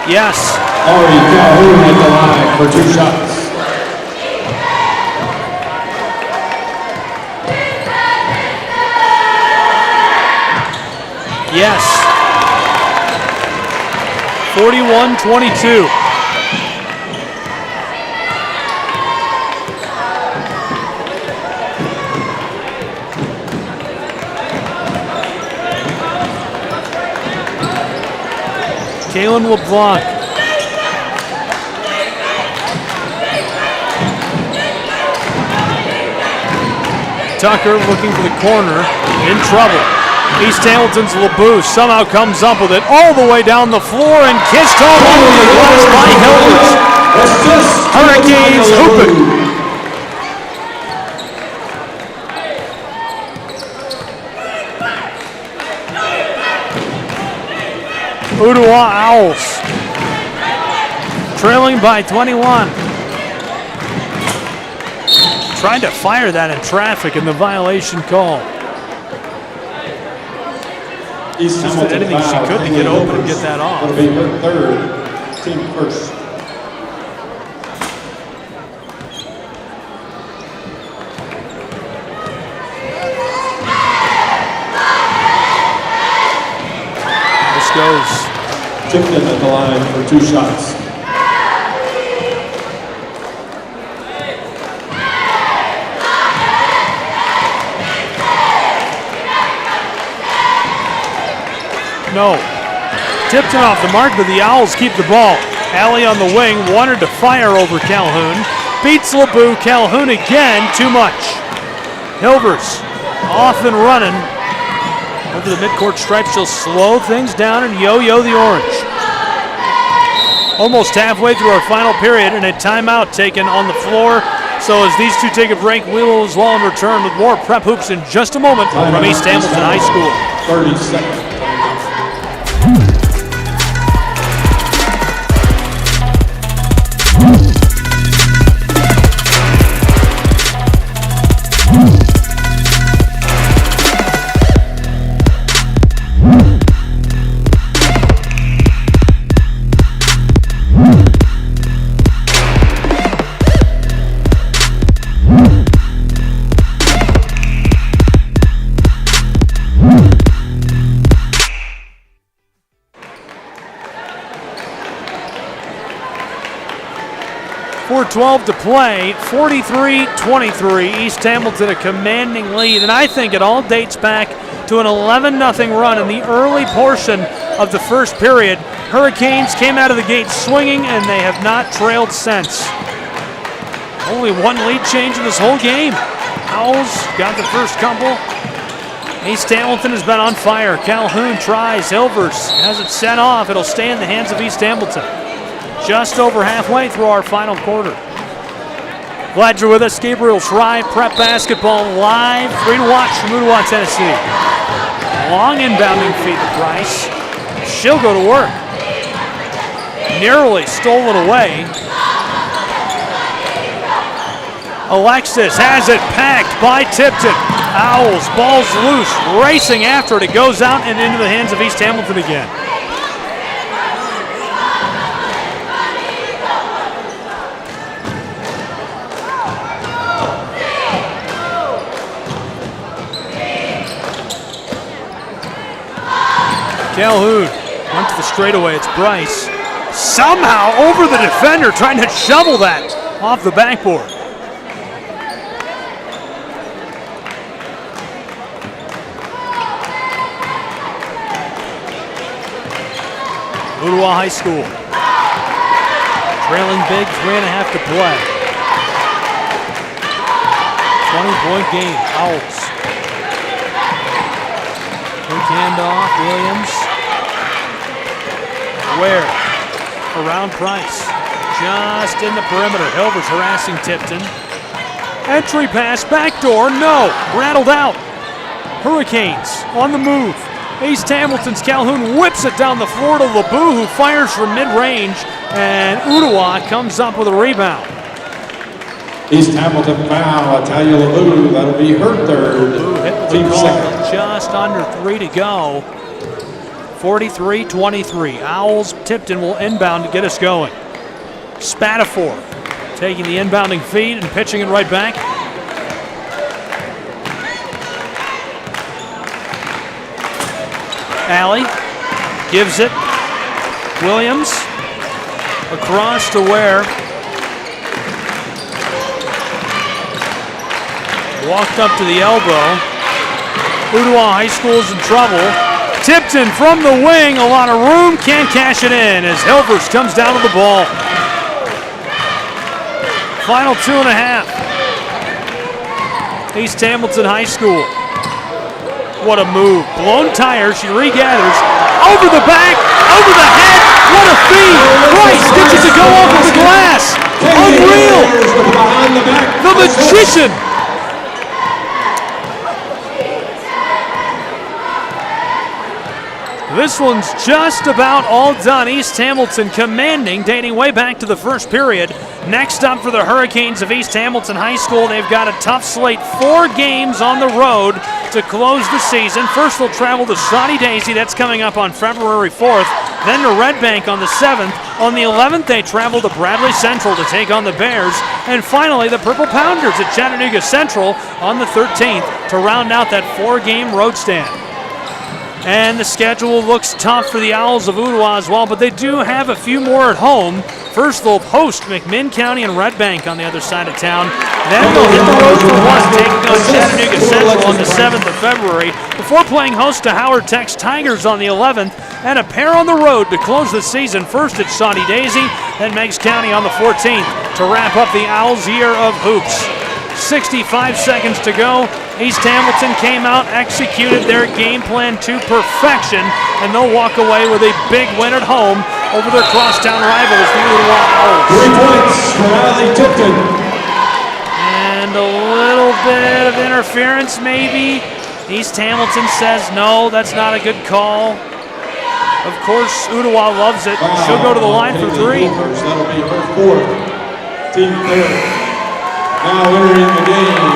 Yes. Ari Calhoun at the line for 2 shots. Yes. 41-22. Kaylin LeBlanc. Tucker looking for the corner, in trouble. East Hamilton's LeBeau somehow comes up with it all the way down the floor and kissed all over the glass by Hilvers. Hurricanes hooping. Ooltewah Owls trailing by 21. Trying to fire that in traffic, and the violation call. East Just Hamilton anything she foul, could to get open and get that off. That'll be her third, team first. This goes. Tipton at the line for 2 shots. No. Tipton off the mark, but the Owls keep the ball. Allie on the wing, wanted to fire over Calhoun. Beats LeBeau. Calhoun again, too much. Hilvers off and running. Over the midcourt stripe, she'll slow things down and yo-yo the orange. almost halfway through our final period, and a timeout taken on the floor. So as these two take a break, we will as well return with more Prep Hoops in just a moment from East Hamilton High School. 30 seconds. 4:12 to play, 43-23. East Hamilton a commanding lead, and I think it all dates back to an 11-0 run in the early portion of the first period. Hurricanes came out of the gate swinging, and they have not trailed since. Only one lead change in this whole game. Owls got the first couple. East Hamilton has been on fire. Calhoun tries. Hilvers has it set off. It'll stay in the hands of East Hamilton. Just over halfway through our final quarter. Glad you're with us. Gabriel Fry, Prep Basketball live. Free to watch from Ooltewah, Tennessee. Long inbounding feed to Price. She'll go to work. Nearly stolen away. Alexis has it packed by Tipton. Owls, ball's loose, racing after it. It goes out and into the hands of East Hamilton again. Calhoun went to the straightaway. It's Bryce. Somehow over the defender, trying to shovel that off the backboard. Ooltewah High School. Trailing big, 3.5 to play. 20-point game. Owls. Quick handoff, Williams. Ware around Price. Just in the perimeter. Hilvers harassing Tipton. Entry pass, backdoor, no. Rattled out. Hurricanes on the move. East Hamilton's Calhoun whips it down the floor to LeBou, who fires from mid-range, and Ooltewah comes up with a rebound. East Hamilton foul, Italia LeBou, that'll be her third. LeBou hit with Team the call, second. just under 3 to go. 43-23. Owls Tipton will inbound to get us going. Spatafor taking the inbounding feed and pitching it right back. Alley gives it. Williams across to Ware. Walked up to the elbow. Ooltewah High School is in trouble. Tipton from the wing, a lot of room, can't cash it in as Hilvers comes down to the ball. Final 2.5. East Hamilton High School. What a move. Blown tire, she regathers. Over the back, over the head. What a feed. Price gets it to go off of the glass. Unreal. The magician. This one's just about all done. East Hamilton commanding, dating way back to the first period. Next up for the Hurricanes of East Hamilton High School, they've got a tough slate. 4 games on the road to close the season. First they'll travel to Shawnee Daisy, that's coming up on February 4th. Then to Red Bank on the 7th. On the 11th they travel to Bradley Central to take on the Bears. And finally the Purple Pounders at Chattanooga Central on the 13th to round out that 4-game road stand. And the schedule looks tough for the Owls of Ooltewah as well, but they do have a few more at home. First, they'll host McMinn County and Red Bank on the other side of town. Then they'll hit the road for one, taking on Chattanooga Central on the 7th of February, before playing host to Howard Tech's Tigers on the 11th, and a pair on the road to close the season. First at Shawnee Daisy, then Meigs County on the 14th to wrap up the Owls' year of hoops. 65 seconds to go. East Hamilton came out, executed their game plan to perfection, and they'll walk away with a big win at home over their crosstown rivals, the Ooltewah Owls. 3 points for Allie Tipton. And a little bit of interference maybe. East Hamilton says no, that's not a good call. Of course, Ooltewah loves it. She'll go to the line for 3. That'll be her 4th. Team 3rd. Now entering the game,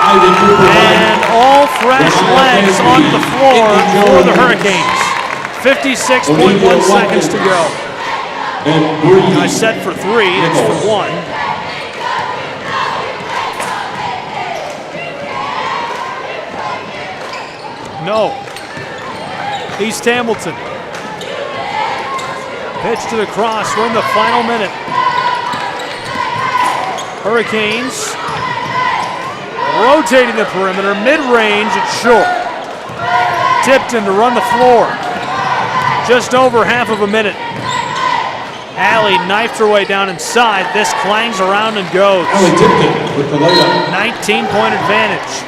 Ivy Cooper White. And all fresh legs on the floor for the Hurricanes. 56.1 seconds to go. I said for 3, it's for 1. No. East Hamilton. Pitch to the cross. We're in the final minute. Hurricanes rotating the perimeter. Mid-range, it's short. Tipton to run the floor. Just over half of a minute. Allie knifed her way down inside. This clangs around and goes. Allie Tipton with the layup. 19-point advantage.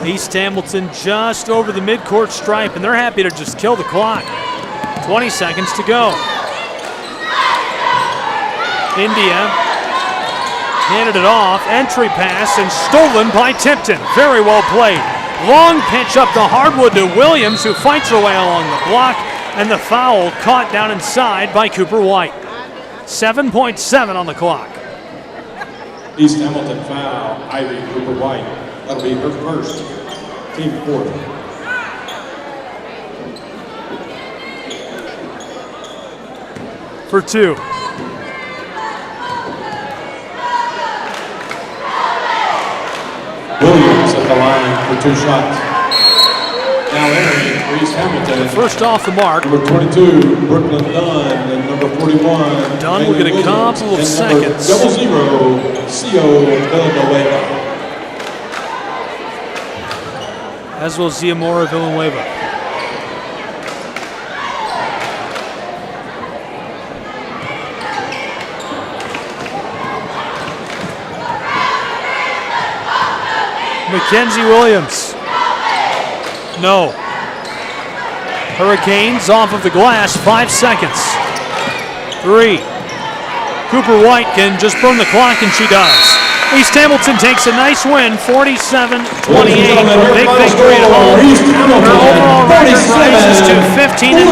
East Hamilton just over the midcourt stripe, and they're happy to just kill the clock. 20 seconds to go. India handed it off. Entry pass and stolen by Tipton. Very well played. Long pitch up the hardwood to Williams, who fights her way along the block, and the foul caught down inside by Cooper White. 7.7 on the clock. East Hamilton foul, Ivy Cooper White. That'll be her 1st. Team 4th. For 2. Williams at the line for 2 shots. Now entering for East Hamilton. First off the mark. Number 22, Brooklyn Dunn, and number 41. Dunn will get a couple of seconds. 00, CO Villanueva. As will Ziamora Villanueva. Mackenzie Williams. No. Hurricanes off of the glass, 5 seconds. 3. Cooper White can just burn the clock, and she does. East Hamilton takes a nice win, 47-28. Big victory at home. Her overall record rises to 15-9,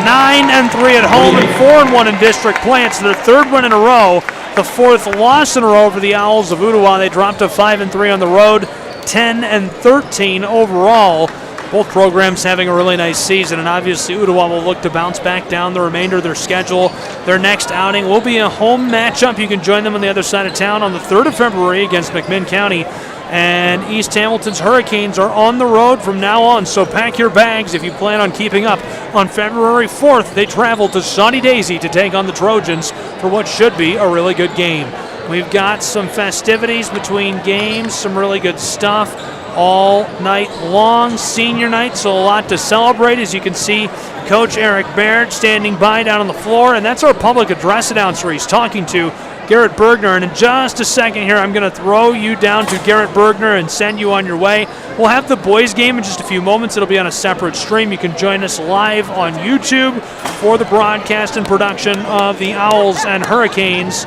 9-3 at home, and 4-1 in district play. It's their 3rd win in a row, the 4th loss in a row for the Owls of Ooltewah. They dropped to 5-3 on the road, 10-13 overall. Both programs having a really nice season, and obviously Ooltewah will look to bounce back down the remainder of their schedule. Their next outing will be a home matchup. You can join them on the other side of town on the 3rd of February against McMinn County. And East Hamilton's Hurricanes are on the road from now on, so pack your bags if you plan on keeping up. On February 4th, they travel to Sunny Daisy to take on the Trojans for what should be a really good game. We've got some festivities between games, some really good stuff all night long. Senior night, so a lot to celebrate. As you can see, Coach Eric Baird standing by down on the floor, and that's our public address announcer he's talking to, Garrett Bergner. And in just a second here, I'm going to throw you down to Garrett Bergner and send you on your way. We'll have the boys game in just a few moments. It'll be on a separate stream. You can join us live on YouTube for the broadcast and production of the Owls and Hurricanes,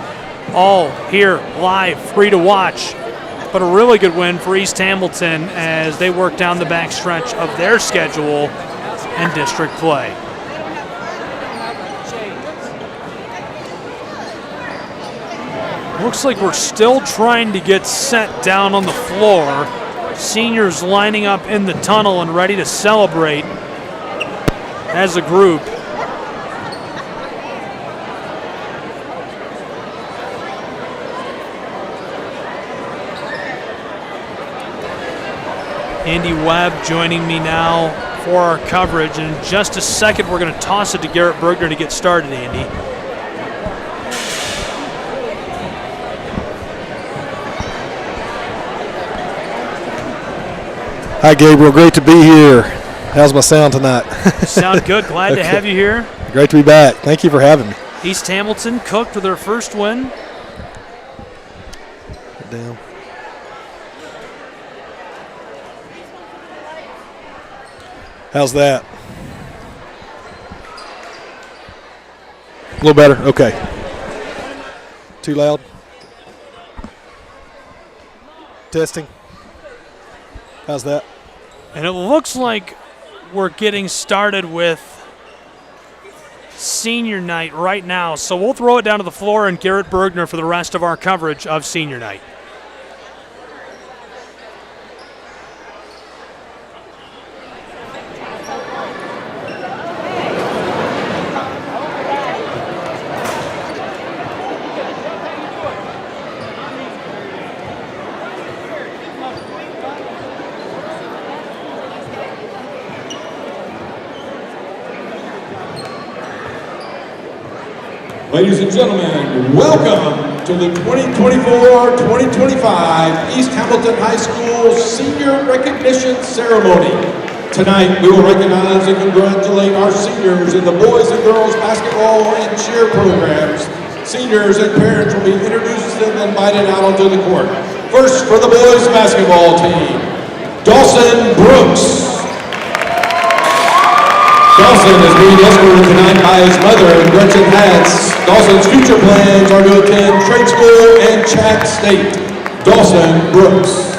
all here live, free to watch. But a really good win for East Hamilton as they work down the backstretch of their schedule and district play. Looks like we're still trying to get set down on the floor. Seniors lining up in the tunnel and ready to celebrate as a group. Andy Webb joining me now for our coverage. And in just a second, we're going to toss it to Garrett Bergner to get started, Andy. Hi, Gabriel. Great to be here. How's my sound tonight? Sound good. Glad to have you here. Great to be back. Thank you for having me. East Hamilton cooked with their first win. Down. How's that? A little better? Okay. Too loud? Testing. How's that? And it looks like we're getting started with senior night right now. So we'll throw it down to the floor and Garrett Bergner for the rest of our coverage of senior night. Ladies and gentlemen, welcome to the 2024-2025 East Hamilton High School Senior Recognition Ceremony. Tonight, we will recognize and congratulate our seniors in the boys and girls basketball and cheer programs. Seniors and parents will be introduced and invited out onto the court. First, for the boys basketball team, Dawson Brooks. Dawson is being escorted tonight by his mother, Gretchen Hatz. Dawson's future plans are to attend trade school and Chat State. Dawson Brooks.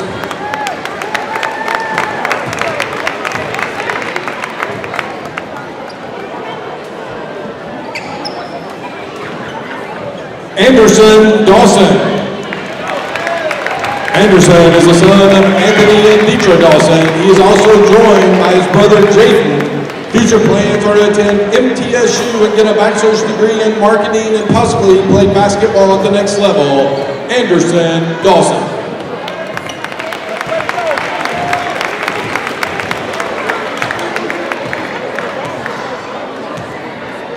Anderson Dawson. Anderson is the son of Anthony and Deetra Dawson. He is also joined by his brother Jaden. Future plans are to attend MTSU and get a bachelor's degree in marketing and possibly play basketball at the next level. Anderson Dawson.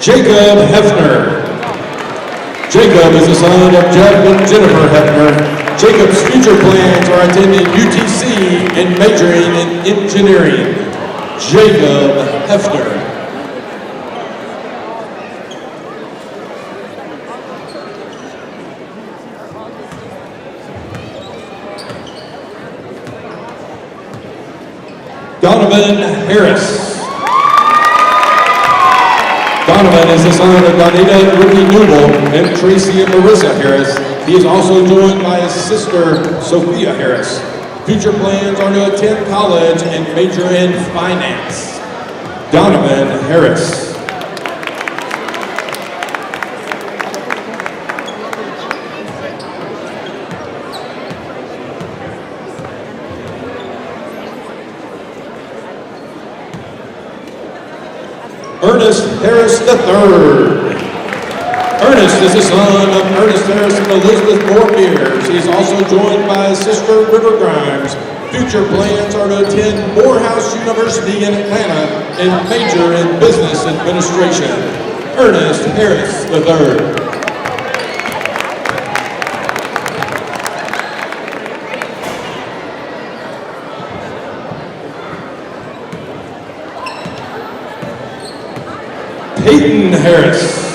Jacob Hefner. Jacob is the son of Jeff and Jennifer Hefner. Jacob's future plans are attending UTC and majoring in engineering. Jacob Hefner. Donovan Harris. Donovan is the son of Donita and Ricky Newell and Tracy and Marissa Harris. He is also joined by his sister, Sophia Harris. Future plans are to attend college and major in finance. Donovan Harris. Ernest Harris III. Ernest is the son of Ernest Harris and Elizabeth Moore Mears. He is also joined by his sister, River Grimes. Future plans are to attend Morehouse University in Atlanta and major in business administration. Ernest Harris III. Peyton Harris.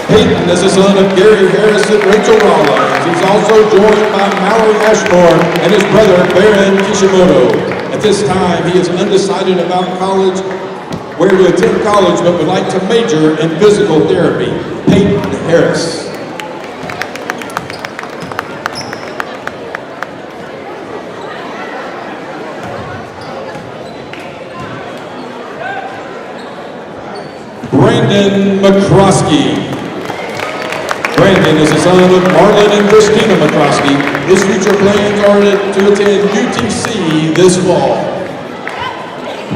Peyton is the son of Gary Harris and Rachel Rollins. He's also joined by Mallory Ashmore and his brother Baron Kishimoto. At this time, he is undecided about college, where to attend college, but would like to major in physical therapy. Peyton Harris. Brandon McCroskey. Brandon is the son of Marlon and Christina McCroskey. His future plans are to attend UTC this fall.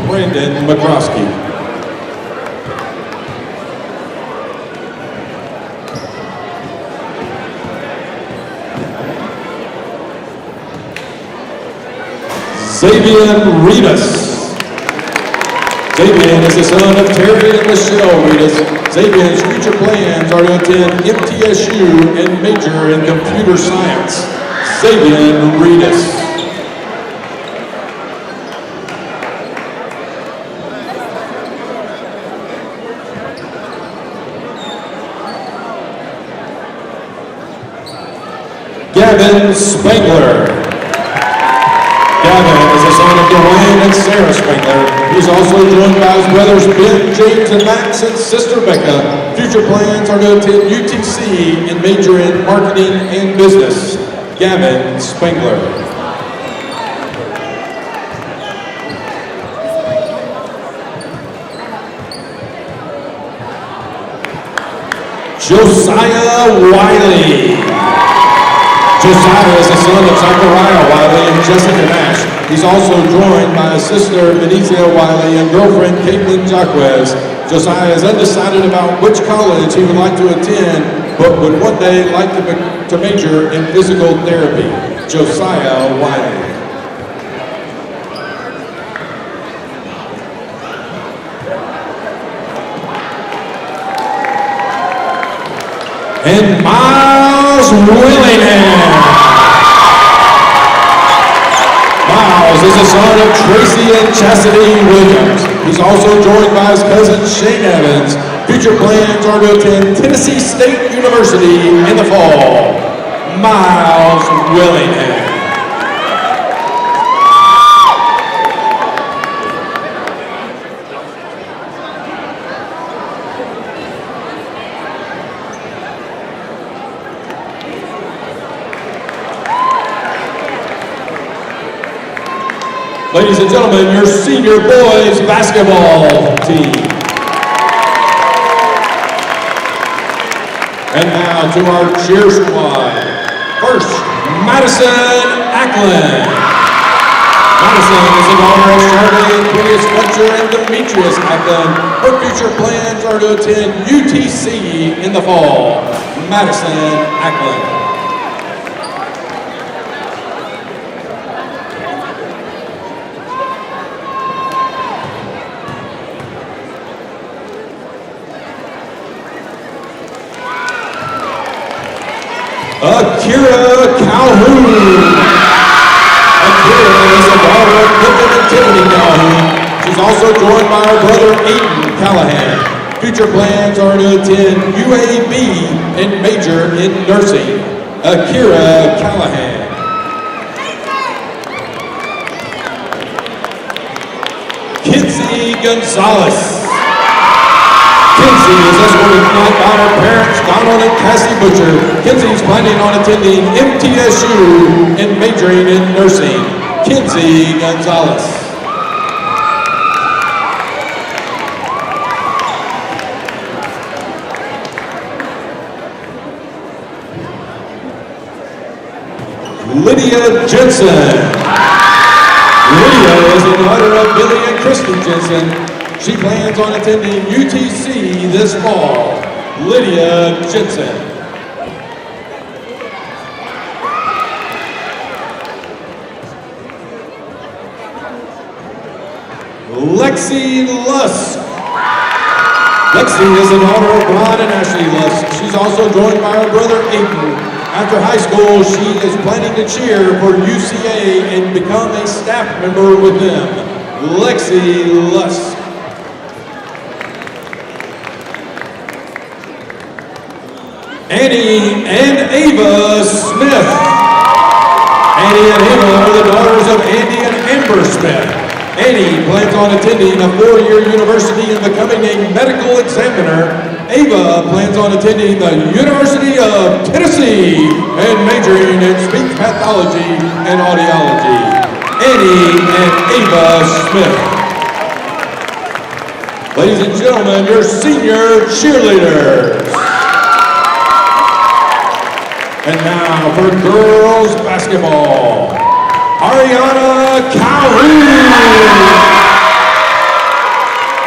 Brandon McCroskey. Xavier Reedus. Xavier is the son of Terry and Michelle Reedus. Xavier's future plans are to attend MTSU and major in computer science. Xavier Reedus. Gavin Spangler. Gavin is the son of Dwayne and Sarah Spangler. He's also joined by his brothers Ben, James, and Max, and sister Becca. Future plans are to attend UTC and major in marketing and business. Gavin Spangler. Josiah Wiley. Josiah is the son of Zachariah Wiley and Jessica Nash. He's also joined by his sister Benicia Wiley and girlfriend Caitlin Jacquez. Josiah is undecided about which college he would like to attend, but would one day like to major in physical therapy. Josiah Wiley. And Miles Willingham. Miles is the son of Tracy and Chastity Williams. He's also joined by his cousin Shane Evans. Future plans are to attend Tennessee State University in the fall. Miles Willingham. Ladies and gentlemen, your senior boys basketball team. And now to our cheer squad. First, Madison Ackland. Madison is the daughter of Charlie and Phineas Fletcher and Demetrius Ackland. Her future plans are to attend UTC in the fall. Madison Ackland. Akira Calhoun. Akira is the daughter of Pippin and Tiffany Calhoun. She's also joined by her brother Aiden Callahan. Future plans are to attend UAB and major in nursing. Akira Callahan. Kinsey Gonzalez. Kinsey is escorted tonight by her parents, Donald and Cassie Butcher. Kinsey's planning on attending MTSU and majoring in nursing. Kinsey Gonzalez. Lydia Jensen. Lydia is the daughter of Billy and Kristen Jensen. She plans on attending UTC this fall. Lydia Jensen. Lexi Lusk. Lexi is the daughter of Ron and Ashley Lusk. She's also joined by her brother Aiden. After high school, she is planning to cheer for UCA and become a staff member with them. Lexi Lusk. Annie and Ava Smith. Annie and Ava are the daughters of Andy and Amber Smith. Annie plans on attending a 4-year university and becoming a medical examiner. Ava plans on attending the University of Tennessee and majoring in speech pathology and audiology. Annie and Ava Smith. Ladies and gentlemen, your senior cheerleaders. And now for girls basketball, Ariana Calhoun.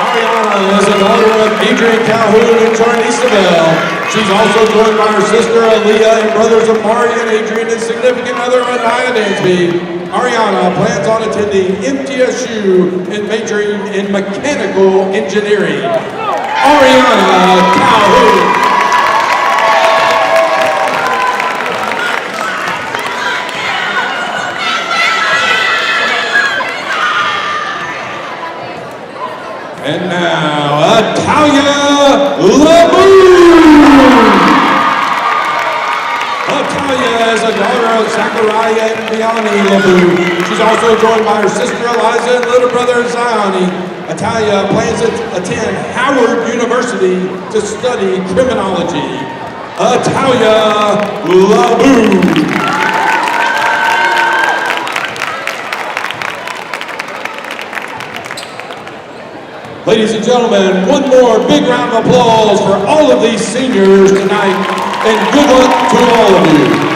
Ariana is the daughter of Adrian Calhoun and Charlie Isabel. She's also joined by her sister Aaliyah and brothers Amari and Adrian and significant other Anaya Dansby. Ariana plans on attending MTSU and majoring in mechanical engineering. Ariana Calhoun. And now, Atalia Laboon. Atalia is a daughter of Zachariah and Biani LaBoo. She's also joined by her sister Eliza and little brother Zioni. Atalia plans to attend Howard University to study criminology. Atalia LaBoo. Ladies and gentlemen, one more big round of applause for all of these seniors tonight, and good luck to all of you.